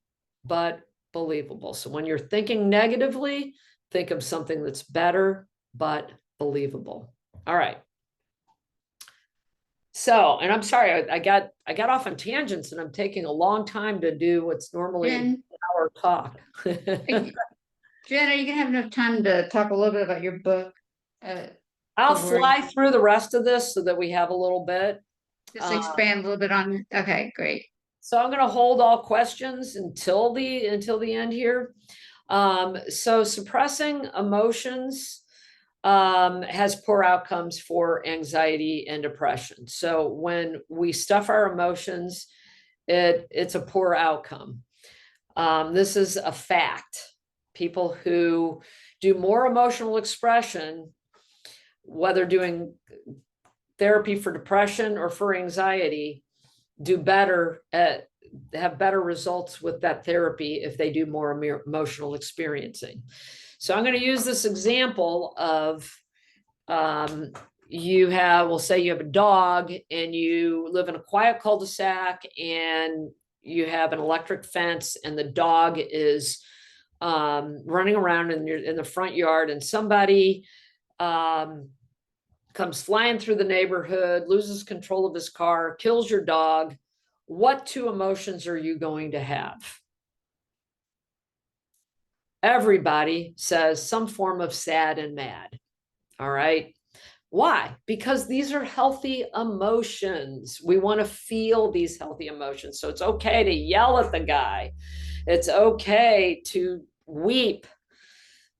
but believable. So when you're thinking negatively, think of something that's better, but believable. All right. So, and I'm sorry, I got off on tangents and I'm taking a long time to do what's normally an hour talk. Jen, are you gonna have enough time to talk a little bit about your book? I'll Don't worry. fly through the rest of this so that we have a little bit. Just expand a little bit on it. Okay, great. So I'm going to hold all questions until the end here. So suppressing emotions has poor outcomes for anxiety and depression. So when we stuff our emotions, it's a poor outcome. This is a fact. People who do more emotional expression, whether doing therapy for depression or for anxiety, do better have better results with that therapy if they do more emotional experiencing. So I'm going to use this example of we'll say you have a dog and you live in a quiet cul-de-sac and you have an electric fence and the dog is running around in the front yard, and somebody comes flying through the neighborhood, loses control of his car, kills your dog. What two emotions are you going to have? Everybody says some form of sad and mad. All right. Why? Because these are healthy emotions. We want to feel these healthy emotions. So it's okay to yell at the guy. It's okay to weep.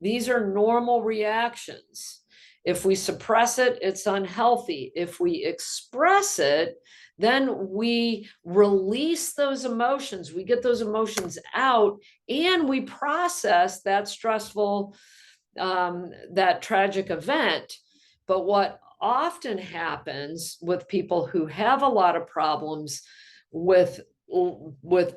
These are normal reactions. If we suppress it, it's unhealthy. If we express it, then we release those emotions. We get those emotions out and we process that stressful, that tragic event. But what often happens with people who have a lot of problems with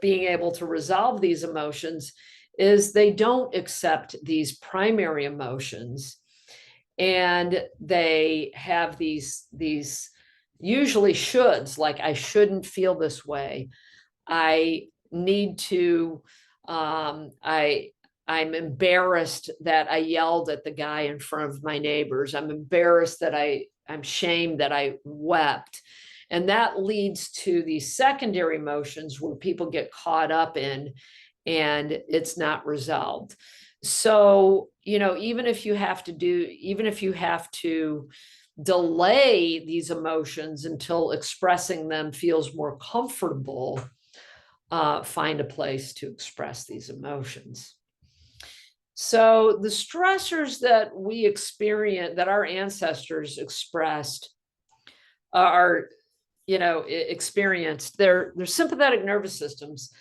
being able to resolve these emotions is they don't accept these primary emotions, and they have these usually shoulds, like I shouldn't feel this way. I need to, I'm embarrassed that I yelled at the guy in front of my neighbors. I'm embarrassed that I'm shamed that I wept. And that leads to these secondary emotions where people get caught up in, and it's not resolved. So, you know, even if you have to delay these emotions until expressing them feels more comfortable, find a place to express these emotions. So the stressors that we experience, that our ancestors expressed, experienced, their sympathetic nervous systems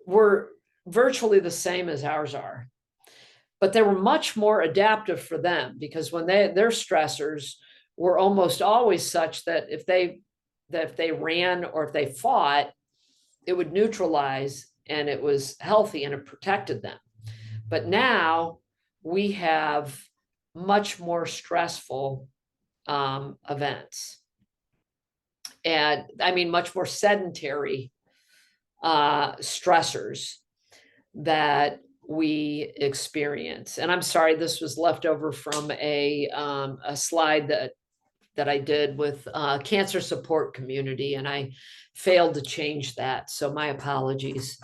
were virtually the same as ours are, but they were much more adaptive for them, because when their stressors were almost always such that if they ran or if they fought, it would neutralize and it was healthy and it protected them. But now we have much more stressful events. And I mean, much more sedentary stressors that we experience. And I'm sorry, this was left over from a slide that I did with cancer support community, and I failed to change that. So my apologies.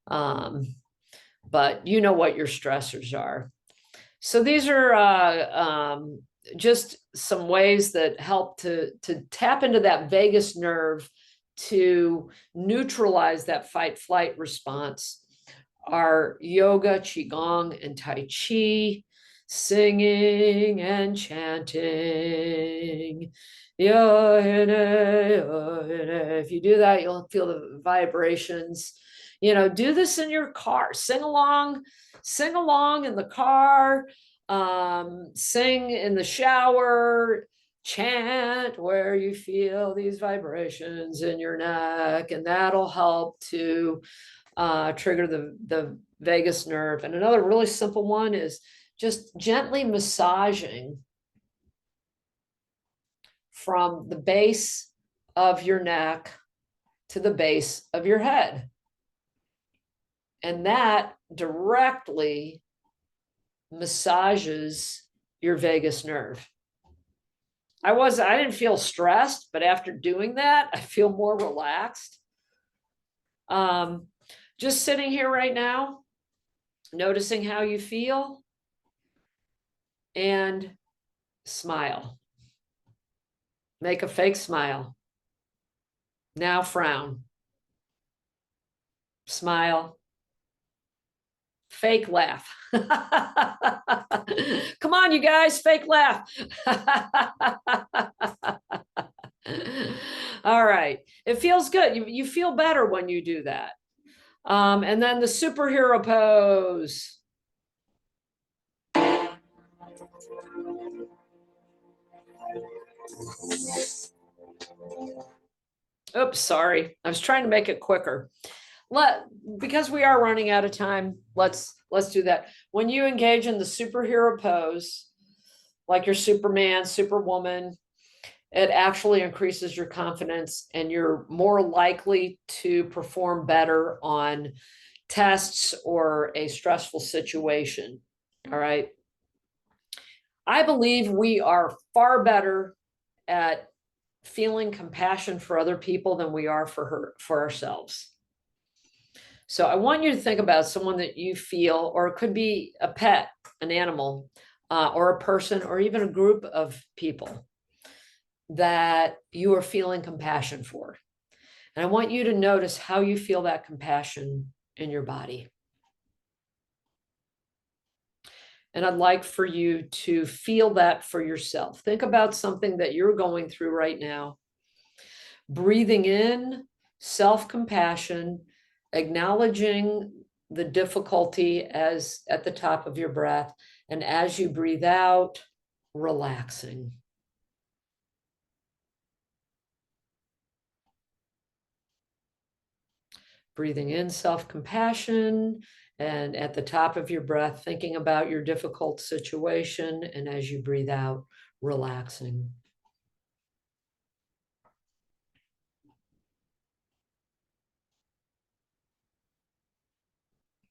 But you know what your stressors are. So these are just some ways that help to tap into that vagus nerve to neutralize that fight flight response. Our yoga, qigong, and tai chi, singing and chanting. If you do that, you'll feel the vibrations. You know, do this in your car. Sing along in the car, sing in the shower, chant where you feel these vibrations in your neck, and that'll help to trigger the vagus nerve. And another really simple one is just gently massaging from the base of your neck to the base of your head. And that directly massages your vagus nerve. I didn't feel stressed, but after doing that, I feel more relaxed. Just sitting here right now, noticing how you feel, and smile. Make a fake smile. Now frown. Smile. Fake laugh. Come on, you guys, fake laugh. All right. It feels good. You feel better when you do that. And then the superhero pose. Oops, sorry. I was trying to make it quicker. Because we are running out of time, let's do that. When you engage in the superhero pose, like your Superman, Superwoman, it actually increases your confidence and you're more likely to perform better on tests or a stressful situation. All right. I believe we are far better at feeling compassion for other people than we are for ourselves. So I want you to think about someone that you feel, or it could be a pet, an animal, or a person, or even a group of people that you are feeling compassion for. And I want you to notice how you feel that compassion in your body. And I'd like for you to feel that for yourself. Think about something that you're going through right now. Breathing in self-compassion, acknowledging the difficulty as at the top of your breath, and as you breathe out, relaxing. Breathing in self-compassion, and at the top of your breath, thinking about your difficult situation, and as you breathe out, relaxing.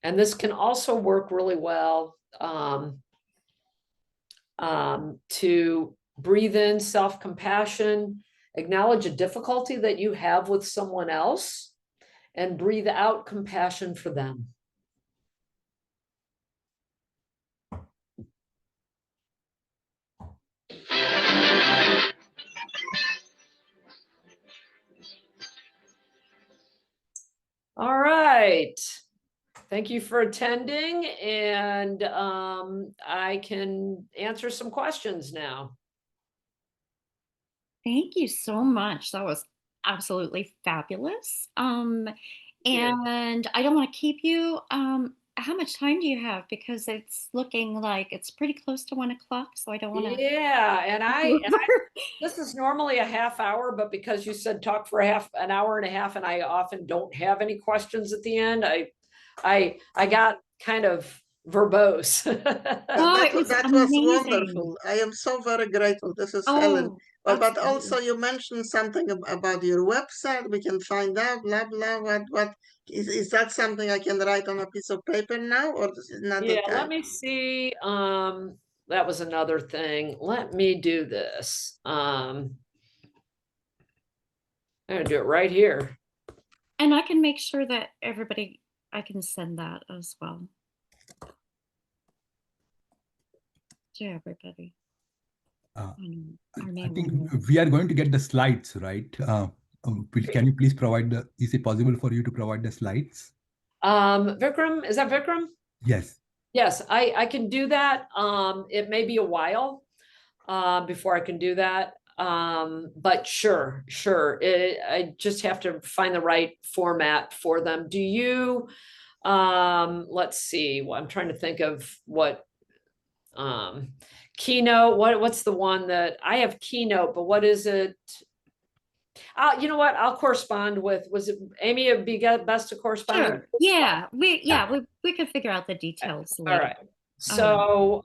And this can also work really well to breathe in self-compassion, acknowledge a difficulty that you have with someone else, and breathe out compassion for them. All right. Thank you for attending, and I can answer some questions now. Thank you so much. That was absolutely fabulous. And I don't want to keep you how much time do you have? Because it's looking like it's pretty close to 1 o'clock, so I don't want to. Yeah, and this is normally a half hour, but because you said talk for an hour and a half, and I often don't have any questions at the end, I got kind of verbose. Oh, it was that was amazing. wonderful. I am so very grateful. This is Helen. Oh, But that's also great. you mentioned something about your website. We can find out, blah, blah, what is that something I can write on a piece of paper now, or is it not Yeah, okay? let me see. That was another thing. Let me do this. I'm gonna do it right here. And I can make sure that I can send that as well to everybody. Uh, on our I mailing think list. we are going to get the slides, right? Can you please provide is it possible for you to provide the slides? Vikram, is that Vikram? Yes. Yes, I can do that. It may be a while before I can do that. But sure. I just have to find the right format for them. Do you, let's see, I'm trying to think of what, Keynote, what's the one that I have Keynote, but what is it? You know what? I'll correspond with, was it Amy? It'd be best to correspond with. Sure. Yeah, we could figure out the details All later. right. So,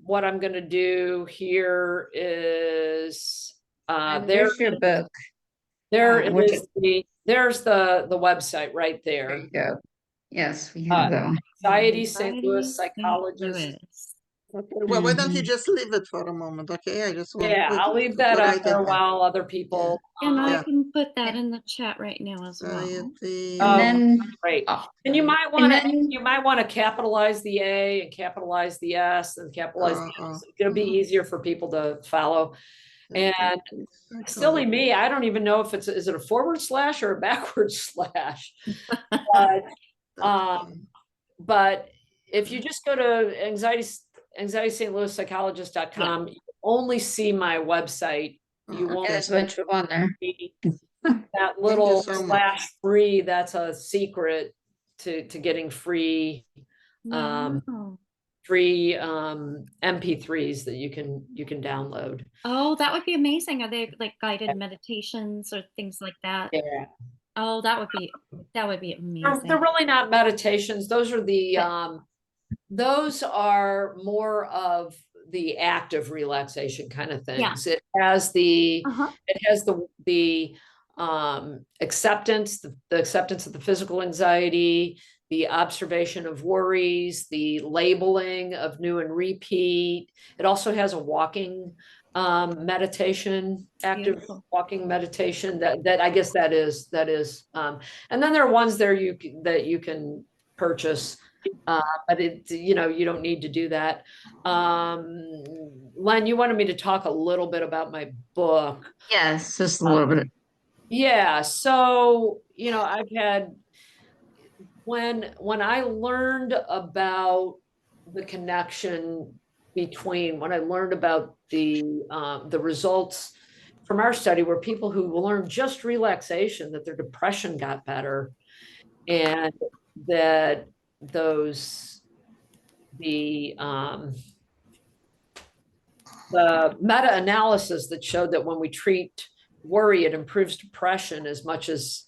what I'm gonna do here is, And there, there's your book. there which is there's the website right There there. you go. Yes, we have that one. Anxiety St. Louis Anxiety St. psychologist. Louis. Okay, well, why don't you Mhm. just leave it for a moment, okay? I just want Yeah, I'll leave that to up write there it down. while other people. And I Yeah. can put that in the chat right now as well. Anxiety. And then, Great. oh, And you might and want to, then, you might want to capitalize the A and capitalize the S and capitalize the S. It'll be easier for people to follow. And silly me, I don't even know if is it a forward slash or a backward slash? But if you just go to anxiety St. Louis psychologist.com, you only see my website. You won't there's a bunch of on there. see that little so much. slash free. That's a secret to getting free Wow. free MP3s that you can download. Oh, that would be amazing. Are they like guided meditations or things like that? Yeah. Oh, that would be amazing. They're really not meditations. Those are those are more of the active relaxation kind of things. It has the acceptance, the acceptance of the physical anxiety, the observation of worries, the labeling of new and repeat. It also has a walking meditation, active Beautiful. walking meditation that I guess that is and then there are ones there that you can purchase, but you don't need to do that. Len, you wanted me to talk a little bit about my book. Yes, just a little bit. Yeah, so I've had when I learned about the connection between when I learned about the results from our study where people who learned just relaxation, that their depression got better, and that the meta-analysis that showed that when we treat worry, it improves depression as much as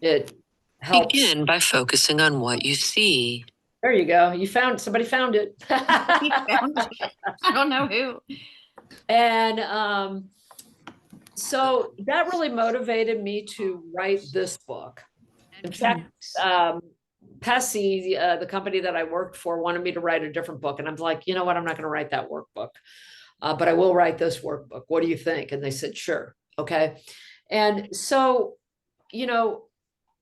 it helps. Begin by focusing on what you see. There you go. Somebody found it. I don't know who. And so that really motivated me to write this book. In fact, Pessy, the company that I worked for, wanted me to write a different book. And I'm like, you know what? I'm not going to write that workbook, but I will write this workbook. What do you think? And they said, sure. Okay. And so,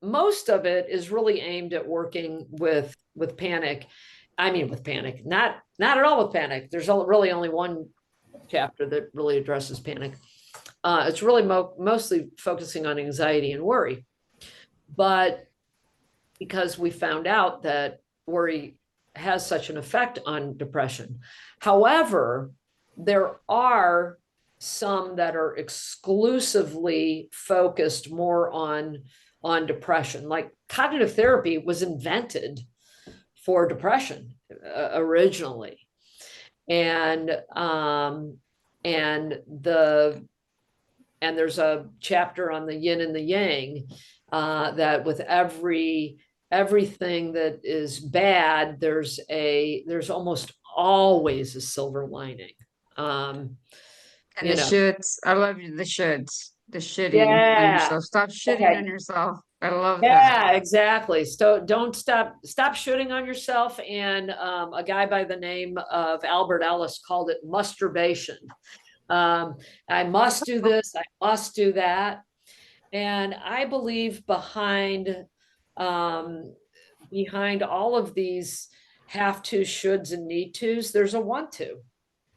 most of it is really aimed at working with panic. I mean, with panic, not at all with panic. There's really only one chapter that really addresses panic. It's really mostly focusing on anxiety and worry. But because we found out that worry has such an effect on depression. However, there are some that are exclusively focused more on depression. Like cognitive therapy was invented for depression originally. And there's a chapter on the yin and the yang, that with everything that is bad, there's almost always a silver lining. And You the know, shoulds. I love the shoulds. The shitting on yeah. yourself. Stop shitting Okay. on yourself. I love that. Yeah, exactly. So don't stop shooting on yourself. And a guy by the name of Albert Ellis called it masturbation. I must do this, I must do that. And I believe behind all of these have to, shoulds, and need tos, there's a want to.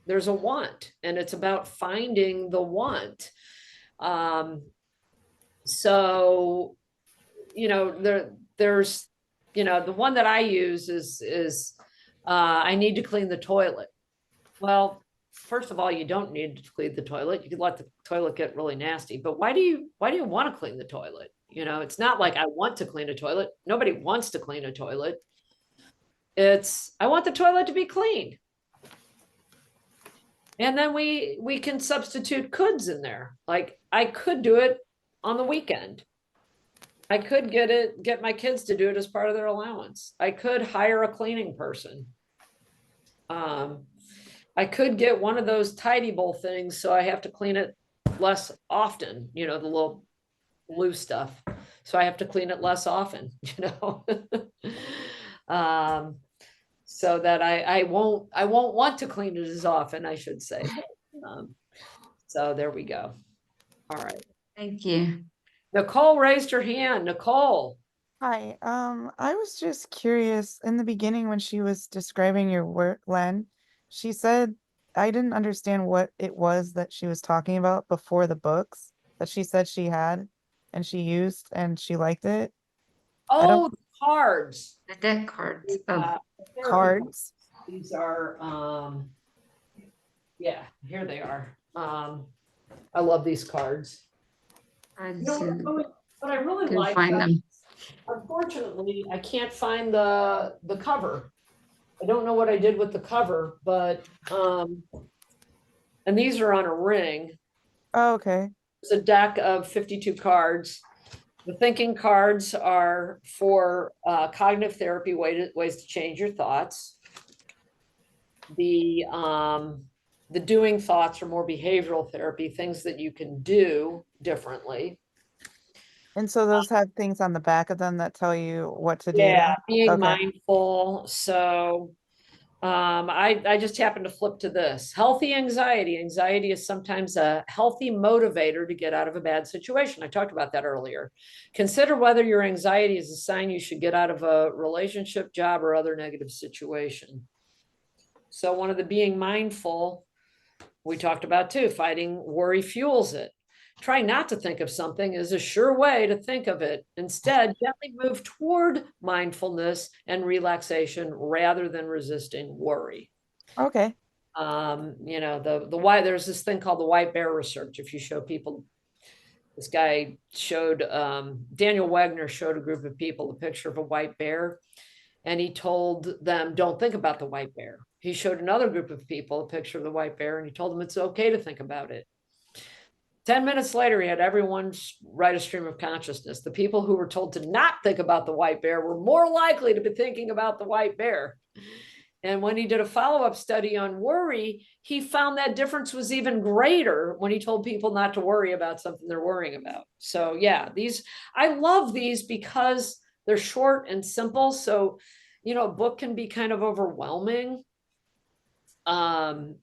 There's a want, and it's about finding the want. So, you know, there's, you know, the one that I use is I need to clean the toilet. Well, first of all, you don't need to clean the toilet. You could let the toilet get really nasty, but why do you want to clean the toilet? You know, it's not like I want to clean a toilet. Nobody wants to clean a toilet. It's, I want the toilet to be clean. And then we can substitute coulds in there. Like, I could do it on the weekend. I could get my kids to do it as part of their allowance. I could hire a cleaning person. I could get one of those tidy bowl things, so I have to clean it less often, you know, the little blue stuff. So I have to clean it less often, you know. So that I won't want to clean it as often, I should say. So there we go. All right. Thank you. Nicole raised her hand. Nicole. Hi, I was just curious in the beginning when she was describing your work, Len, she said I didn't understand what it was that she was talking about before the books that she said she had and she used and she liked it. I don't- Oh, the cards. The deck cards. Oh, Therapy Cards. These are, yeah, here they are. I love these cards. I You know, didn't what I really couldn't like, find them. unfortunately, I can't find the cover. I don't know what I did with the cover, but, and these are on a ring. Oh, okay. It's a deck of 52 cards. The thinking cards are for cognitive therapy, ways to change your thoughts. The doing thoughts are more behavioral therapy, things that you can do differently. And so those have things on the back of them that tell you what to do. Yeah, being Okay. mindful. So I just happened to flip to this. Healthy anxiety. Anxiety is sometimes a healthy motivator to get out of a bad situation. I talked about that earlier. Consider whether your anxiety is a sign you should get out of a relationship, job, or other negative situation. So one of the being mindful, we talked about too, fighting worry fuels it. Try not to think of something is a sure way to think of it. Instead, gently move toward mindfulness and relaxation rather than resisting worry. Okay. You know, the why there's this thing called the white bear research. If you show people, this guy showed, Daniel Wagner showed a group of people a picture of a white bear, and he told them, don't think about the white bear. He showed another group of people a picture of the white bear, and he told them it's okay to think about it. 10 minutes later, he had everyone write a stream of consciousness. The people who were told to not think about the white bear were more likely to be thinking about the white bear. And when he did a follow-up study on worry, he found that difference was even greater when he told people not to worry about something they're worrying about. So yeah, I love these because they're short and simple. So, you know, a book can be kind of overwhelming. And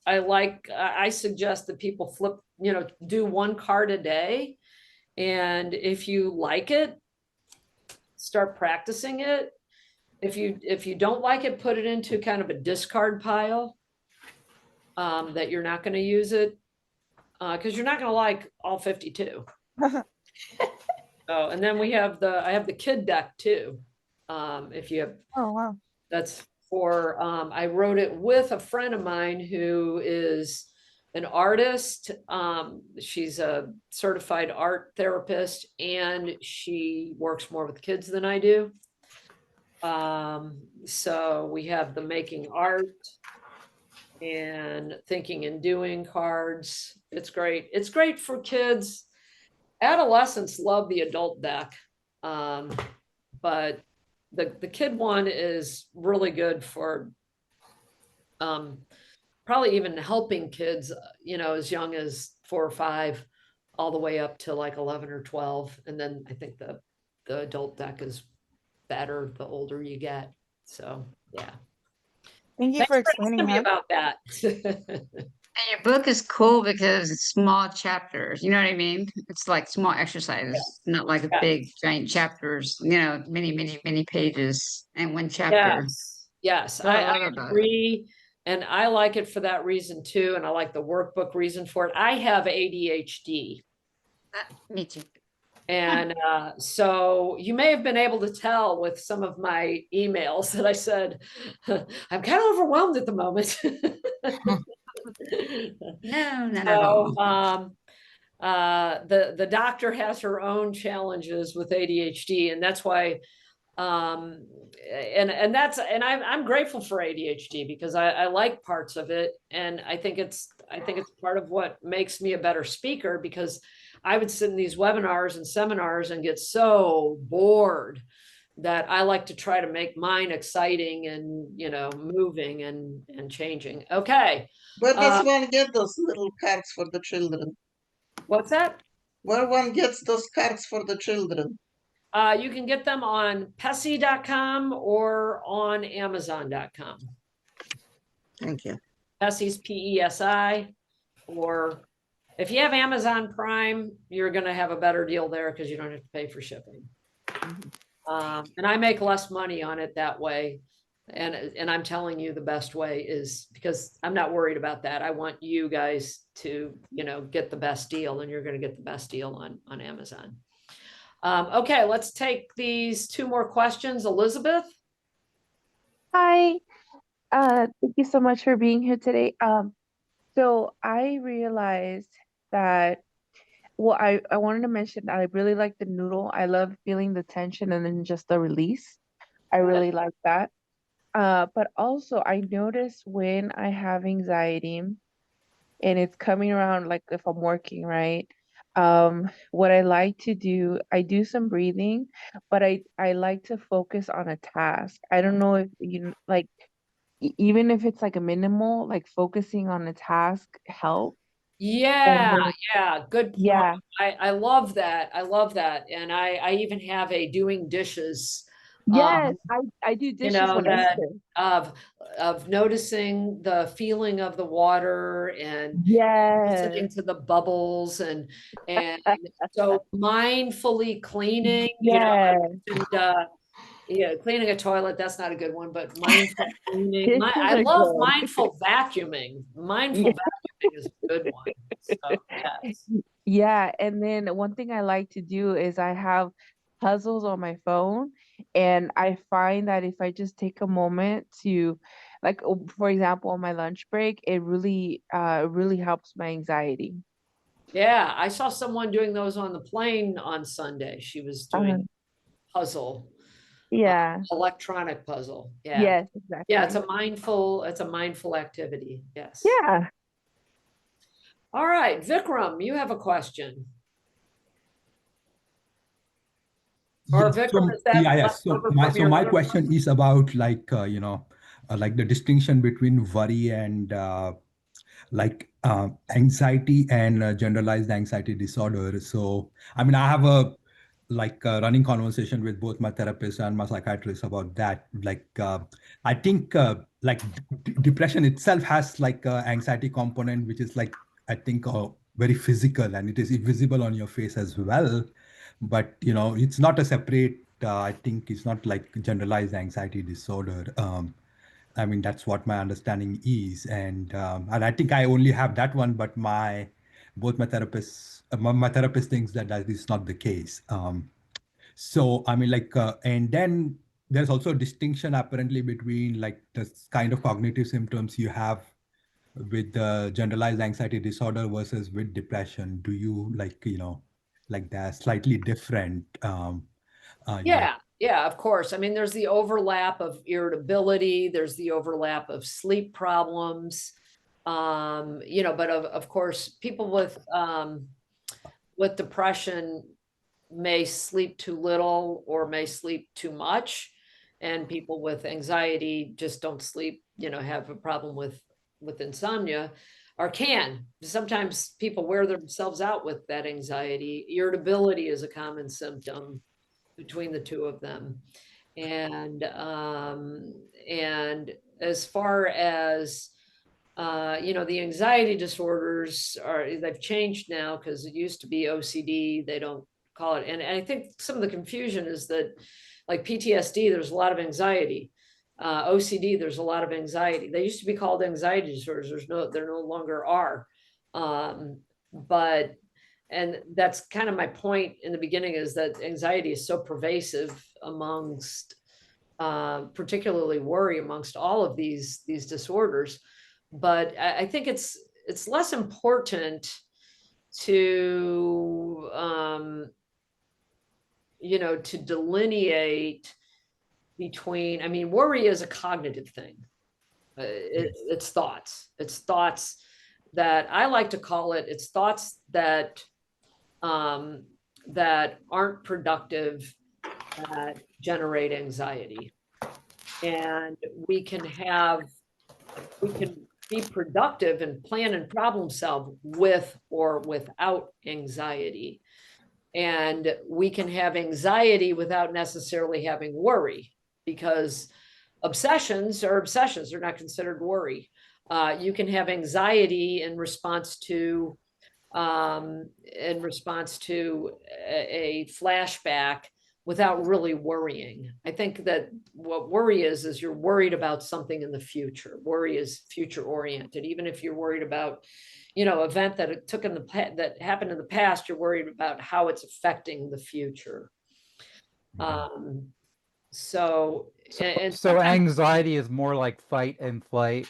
I suggest that people flip, you know, do one card a day. And if you like it, start practicing it. If you don't like it, put it into kind of a discard pile, that you're not going to use it, because you're not going to like all 52. Oh, and then I have the kid deck too. If you have, Oh, wow. that's for, I wrote it with a friend of mine who is an artist. She's a certified art therapist, and she works more with kids than I do. So we have the making art and thinking and doing cards. It's great. It's great for kids. Adolescents love the adult deck. But the kid one is really good for probably even helping kids, as young as 4 or 5, all the way up to like 11 or 12. And then I think the adult deck is better the older you get. So yeah. Thank you Thanks for for explaining asking me that. about that. And your book is cool because it's small chapters. You know what I mean? It's like small exercises, not like a Yeah. big giant chapters, many, many, many pages and one chapter. Yes, That's what I I love about it. agree. And I like it for that reason too. And I like the workbook reason for it. I have ADHD. Me too. And so you may have been able to tell with some of my emails that I said, I'm kind of overwhelmed at the moment. No, not at all. So the doctor has her own challenges with ADHD, and that's why I'm grateful for ADHD because I like parts of it, and I think it's part of what makes me a better speaker, because I would sit in these webinars and seminars and get so bored that I like to try to make mine exciting and moving and changing. Okay. Where does one get those little cards for the children? What's that? Where one gets those cards for the children? You can get them on Pessy.com or on Amazon.com. Thank you. Pessy's PESI, or if you have Amazon Prime, you're going to have a better deal there because you don't have to pay for shipping. And I make less money on it that way. And I'm telling you the best way is because I'm not worried about that. I want you guys to, get the best deal, and you're going to get the best deal on Amazon. Okay, let's take these 2 more questions. Elizabeth? Hi, thank you so much for being here today. So I realized that, well, I wanted to mention that I really like the noodle. I love feeling the tension and then just the release. I really like that. But also I notice when I have anxiety and it's coming around, like if I'm working, right? What I like to do, I do some breathing, but I like to focus on a task. I don't know if you like, even if it's like a minimal, like focusing on a task help. And Yeah, then, yeah, good point. yeah, I love that. I love that. And I even have a doing dishes, yes, I do dishes when I that sit. of noticing the feeling of the water and listening Yes, to the bubbles and so mindfully cleaning, yes. and cleaning a toilet, that's not a good one, but mindful cleaning. Dishes I are love good. mindful vacuuming. Mindful vacuuming is a good one. So, yes. Yeah, and then one thing I like to do is I have puzzles on my phone, and I find that if I just take a moment to, like, for example, on my lunch break, it really helps my anxiety. Yeah, I saw someone doing those on the plane on Sunday. She was Uh, doing puzzle, yeah, electronic puzzle. Yeah. yes, Yeah, exactly. it's a mindful activity. Yes. Yeah. All right, Vikram, you have a question. Or Yes, Vikram, is that yes. leftover from your My other question is about like like the distinction between worry and like anxiety and generalized anxiety disorder. So I mean, I have a running conversation with both my therapist and my psychiatrist about that. Like I think like depression itself has like a anxiety component, which is like I think very physical, and it is visible on your face as well. But it's not a separate. I think it's not like generalized anxiety disorder. I mean, that's what my understanding is, and I think I only have that one. But both my therapists, my therapist thinks that that is not the case. So I mean, like, and then there's also a distinction apparently between like the kind of cognitive symptoms you have with the generalized anxiety disorder versus with depression. Do you like, like they're slightly different? Yeah, Yeah, of course. I mean, there's the overlap of irritability, there's the overlap of sleep problems. You know, but of course, people with depression may sleep too little or may sleep too much. And people with anxiety just don't sleep, you know, have a problem with insomnia or can. Sometimes people wear themselves out with that anxiety. Irritability is a common symptom between the two of them. And as far as you know, the anxiety disorders they've changed now because it used to be OCD. They don't call it. And I think some of the confusion is that like PTSD, there's a lot of anxiety. OCD, there's a lot of anxiety. They used to be called anxiety disorders. There no longer are. But and that's kind of my point in the beginning, is that anxiety is so pervasive amongst particularly worry amongst all of these disorders. But I think it's less important to you know, to delineate between, I mean, worry is a cognitive thing. It's thoughts that I like to call it. It's thoughts that that aren't productive, that generate anxiety. And we can be productive and plan and problem solve with or without anxiety. And we can have anxiety without necessarily having worry, because obsessions are obsessions. They're not considered worry. You can have anxiety in response to a flashback without really worrying. I think that what worry is you're worried about something in the future. Worry is future oriented. Even if you're worried about, you know, event that it took in that happened in the past, you're worried about how it's affecting the future. So anxiety is more like fight and flight.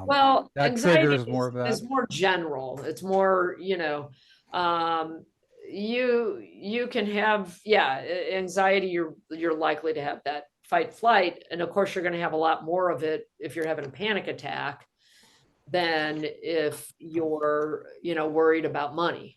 Well, that anxiety triggers more of that. is more general. It's more, you know, you can have, yeah, anxiety, you're likely to have that fight flight. And of course, you're going to have a lot more of it if you're having a panic attack than if you're, you know, worried about money.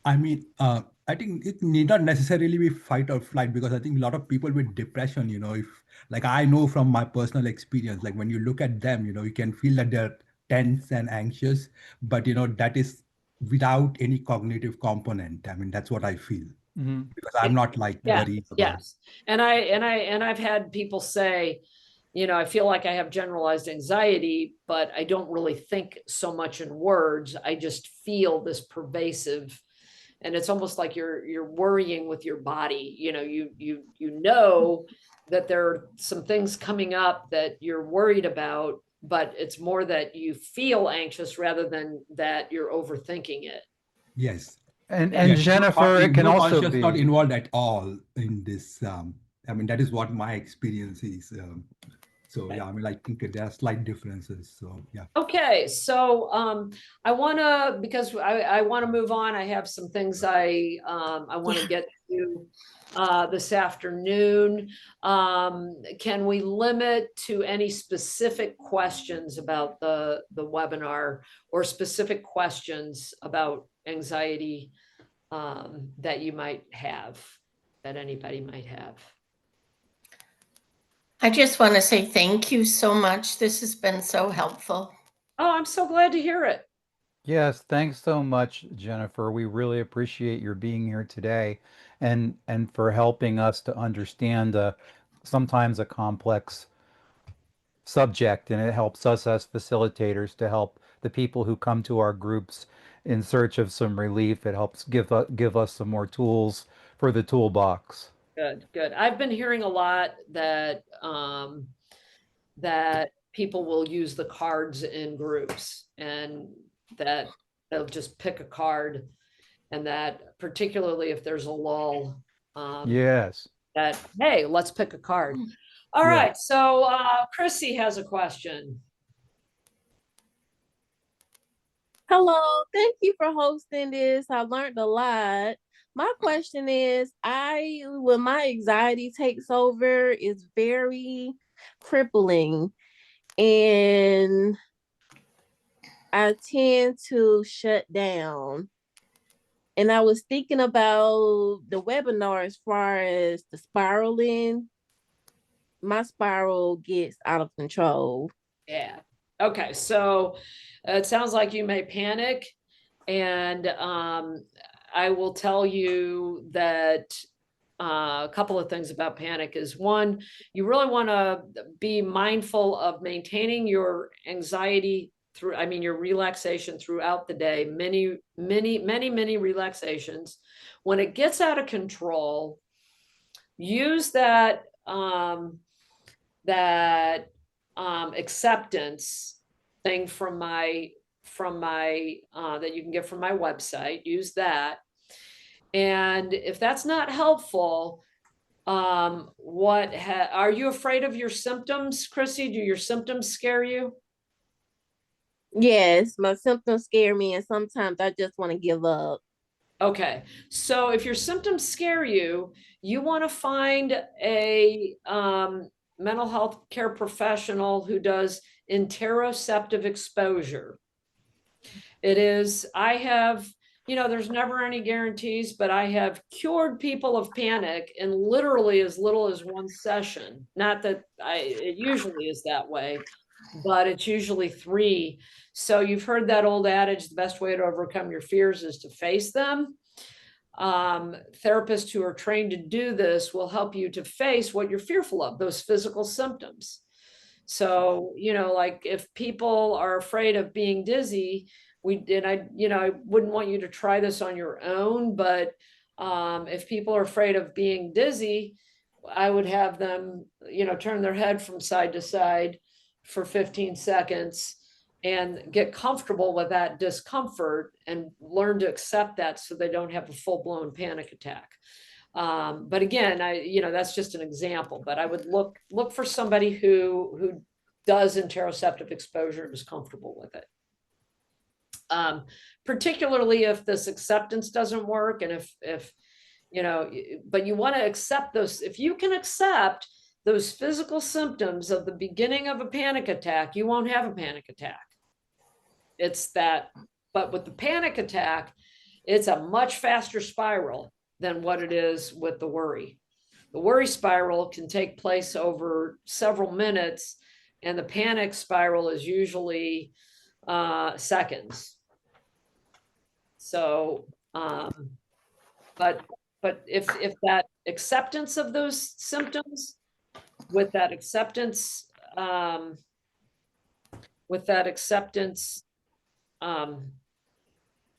I mean, I think it need not necessarily be fight or flight, because I think a lot of people with depression, you know, if like I know from my personal experience, like when you look at them, you know, you can feel that they're tense and anxious, but you know, that is without any cognitive component. I mean, that's what I feel, because I'm not like worried about. Yes. And I've had people say, you know, I feel like I have generalized anxiety, but I don't really think so much in words. I just feel this pervasive, and it's almost like you're worrying with your body. You know, you know that there are some things coming up that you're worried about, but it's more that you feel anxious rather than that you're overthinking it. Yes. And Yes, Jennifer, it can also be not involved at all in this. I mean, that is what my experience is. So yeah, I mean, I think there are slight differences. So yeah. Okay, so I want to, because I want to move on. I have some things I want to get to this afternoon. Can we limit to any specific questions about the webinar, or specific questions about anxiety that you might have, that anybody might have? I just want to say thank you so much. This has been so helpful. Oh, I'm so glad to hear it. Yes, thanks so much, Jennifer. We really appreciate your being here today, and for helping us to understand sometimes a complex subject, and it helps us as facilitators to help the people who come to our groups in search of some relief. It helps give us some more tools for the toolbox. Good. I've been hearing a lot that that people will use the cards in groups, and that they'll just pick a card, and that particularly if there's a lull, Yes. that, hey, let's pick a card. All right, so Chrissy has a question. Hello, thank you for hosting this. I learned a lot. My question is, when my anxiety takes over, it's very crippling, and I tend to shut down. And I was thinking about the webinar as far as the spiraling. My spiral gets out of control. Yeah. Okay. So it sounds like you may panic. And I will tell you that a couple of things about panic is one, you really want to be mindful of maintaining your anxiety through, your relaxation throughout the day, many relaxations. When it gets out of control, use that acceptance thing from my that you can get from my website. Use that. And if that's not helpful, are you afraid of your symptoms, Chrissy? Do your symptoms scare you? Yes, my symptoms scare me, and sometimes I just want to give up. Okay, so if your symptoms scare you, you want to find a mental health care professional who does interoceptive exposure. There's never any guarantees, but I have cured people of panic in literally as little as one session. Not that it usually is that way, but it's usually 3. So you've heard that old adage, the best way to overcome your fears is to face them. Therapists who are trained to do this will help you to face what you're fearful of, those physical symptoms. So, like if people are afraid of being dizzy, I wouldn't want you to try this on your own, but if people are afraid of being dizzy, I would have them, turn their head from side to side for 15 seconds and get comfortable with that discomfort and learn to accept that so they don't have a full-blown panic attack. But again, that's just an example, but I would look for somebody who does interoceptive exposure and is comfortable with it. Particularly if this acceptance doesn't work, and if but you want to accept those. If you can accept those physical symptoms of the beginning of a panic attack, you won't have a panic attack. It's that, but with the panic attack, it's a much faster spiral than what it is with the worry. The worry spiral can take place over several minutes, and the panic spiral is usually seconds. So, but if that acceptance of those symptoms, with that acceptance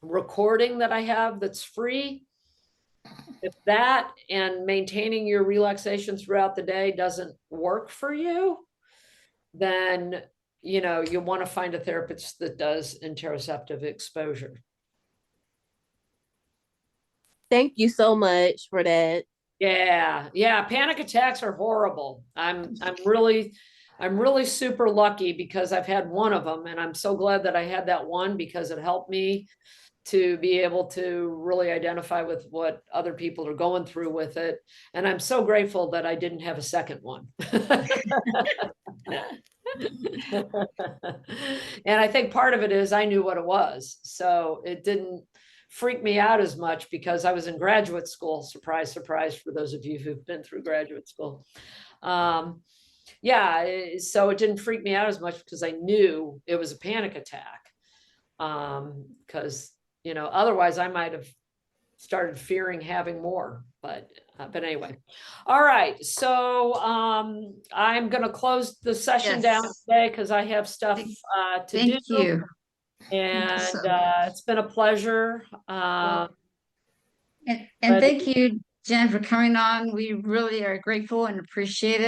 recording that I have that's free, if that and maintaining your relaxation throughout the day doesn't work for you, then you want to find a therapist that does interoceptive exposure. Thank you so much for that. Yeah, panic attacks are horrible. I'm really super lucky because I've had one of them, and I'm so glad that I had that one because it helped me to be able to really identify with what other people are going through with it. And I'm so grateful that I didn't have a second one. And I think part of it is I knew what it was, so it didn't freak me out as much because I was in graduate school. Surprise, surprise for those of you who've been through graduate school. So it didn't freak me out as much because I knew it was a panic attack. Because otherwise I might have started fearing having more, but anyway. All right, so I'm going to close the session down today because I have stuff to do. Thank you. And Thank you so it's been a pleasure. and thank you, Jen, for coming on. We really are grateful and appreciate it.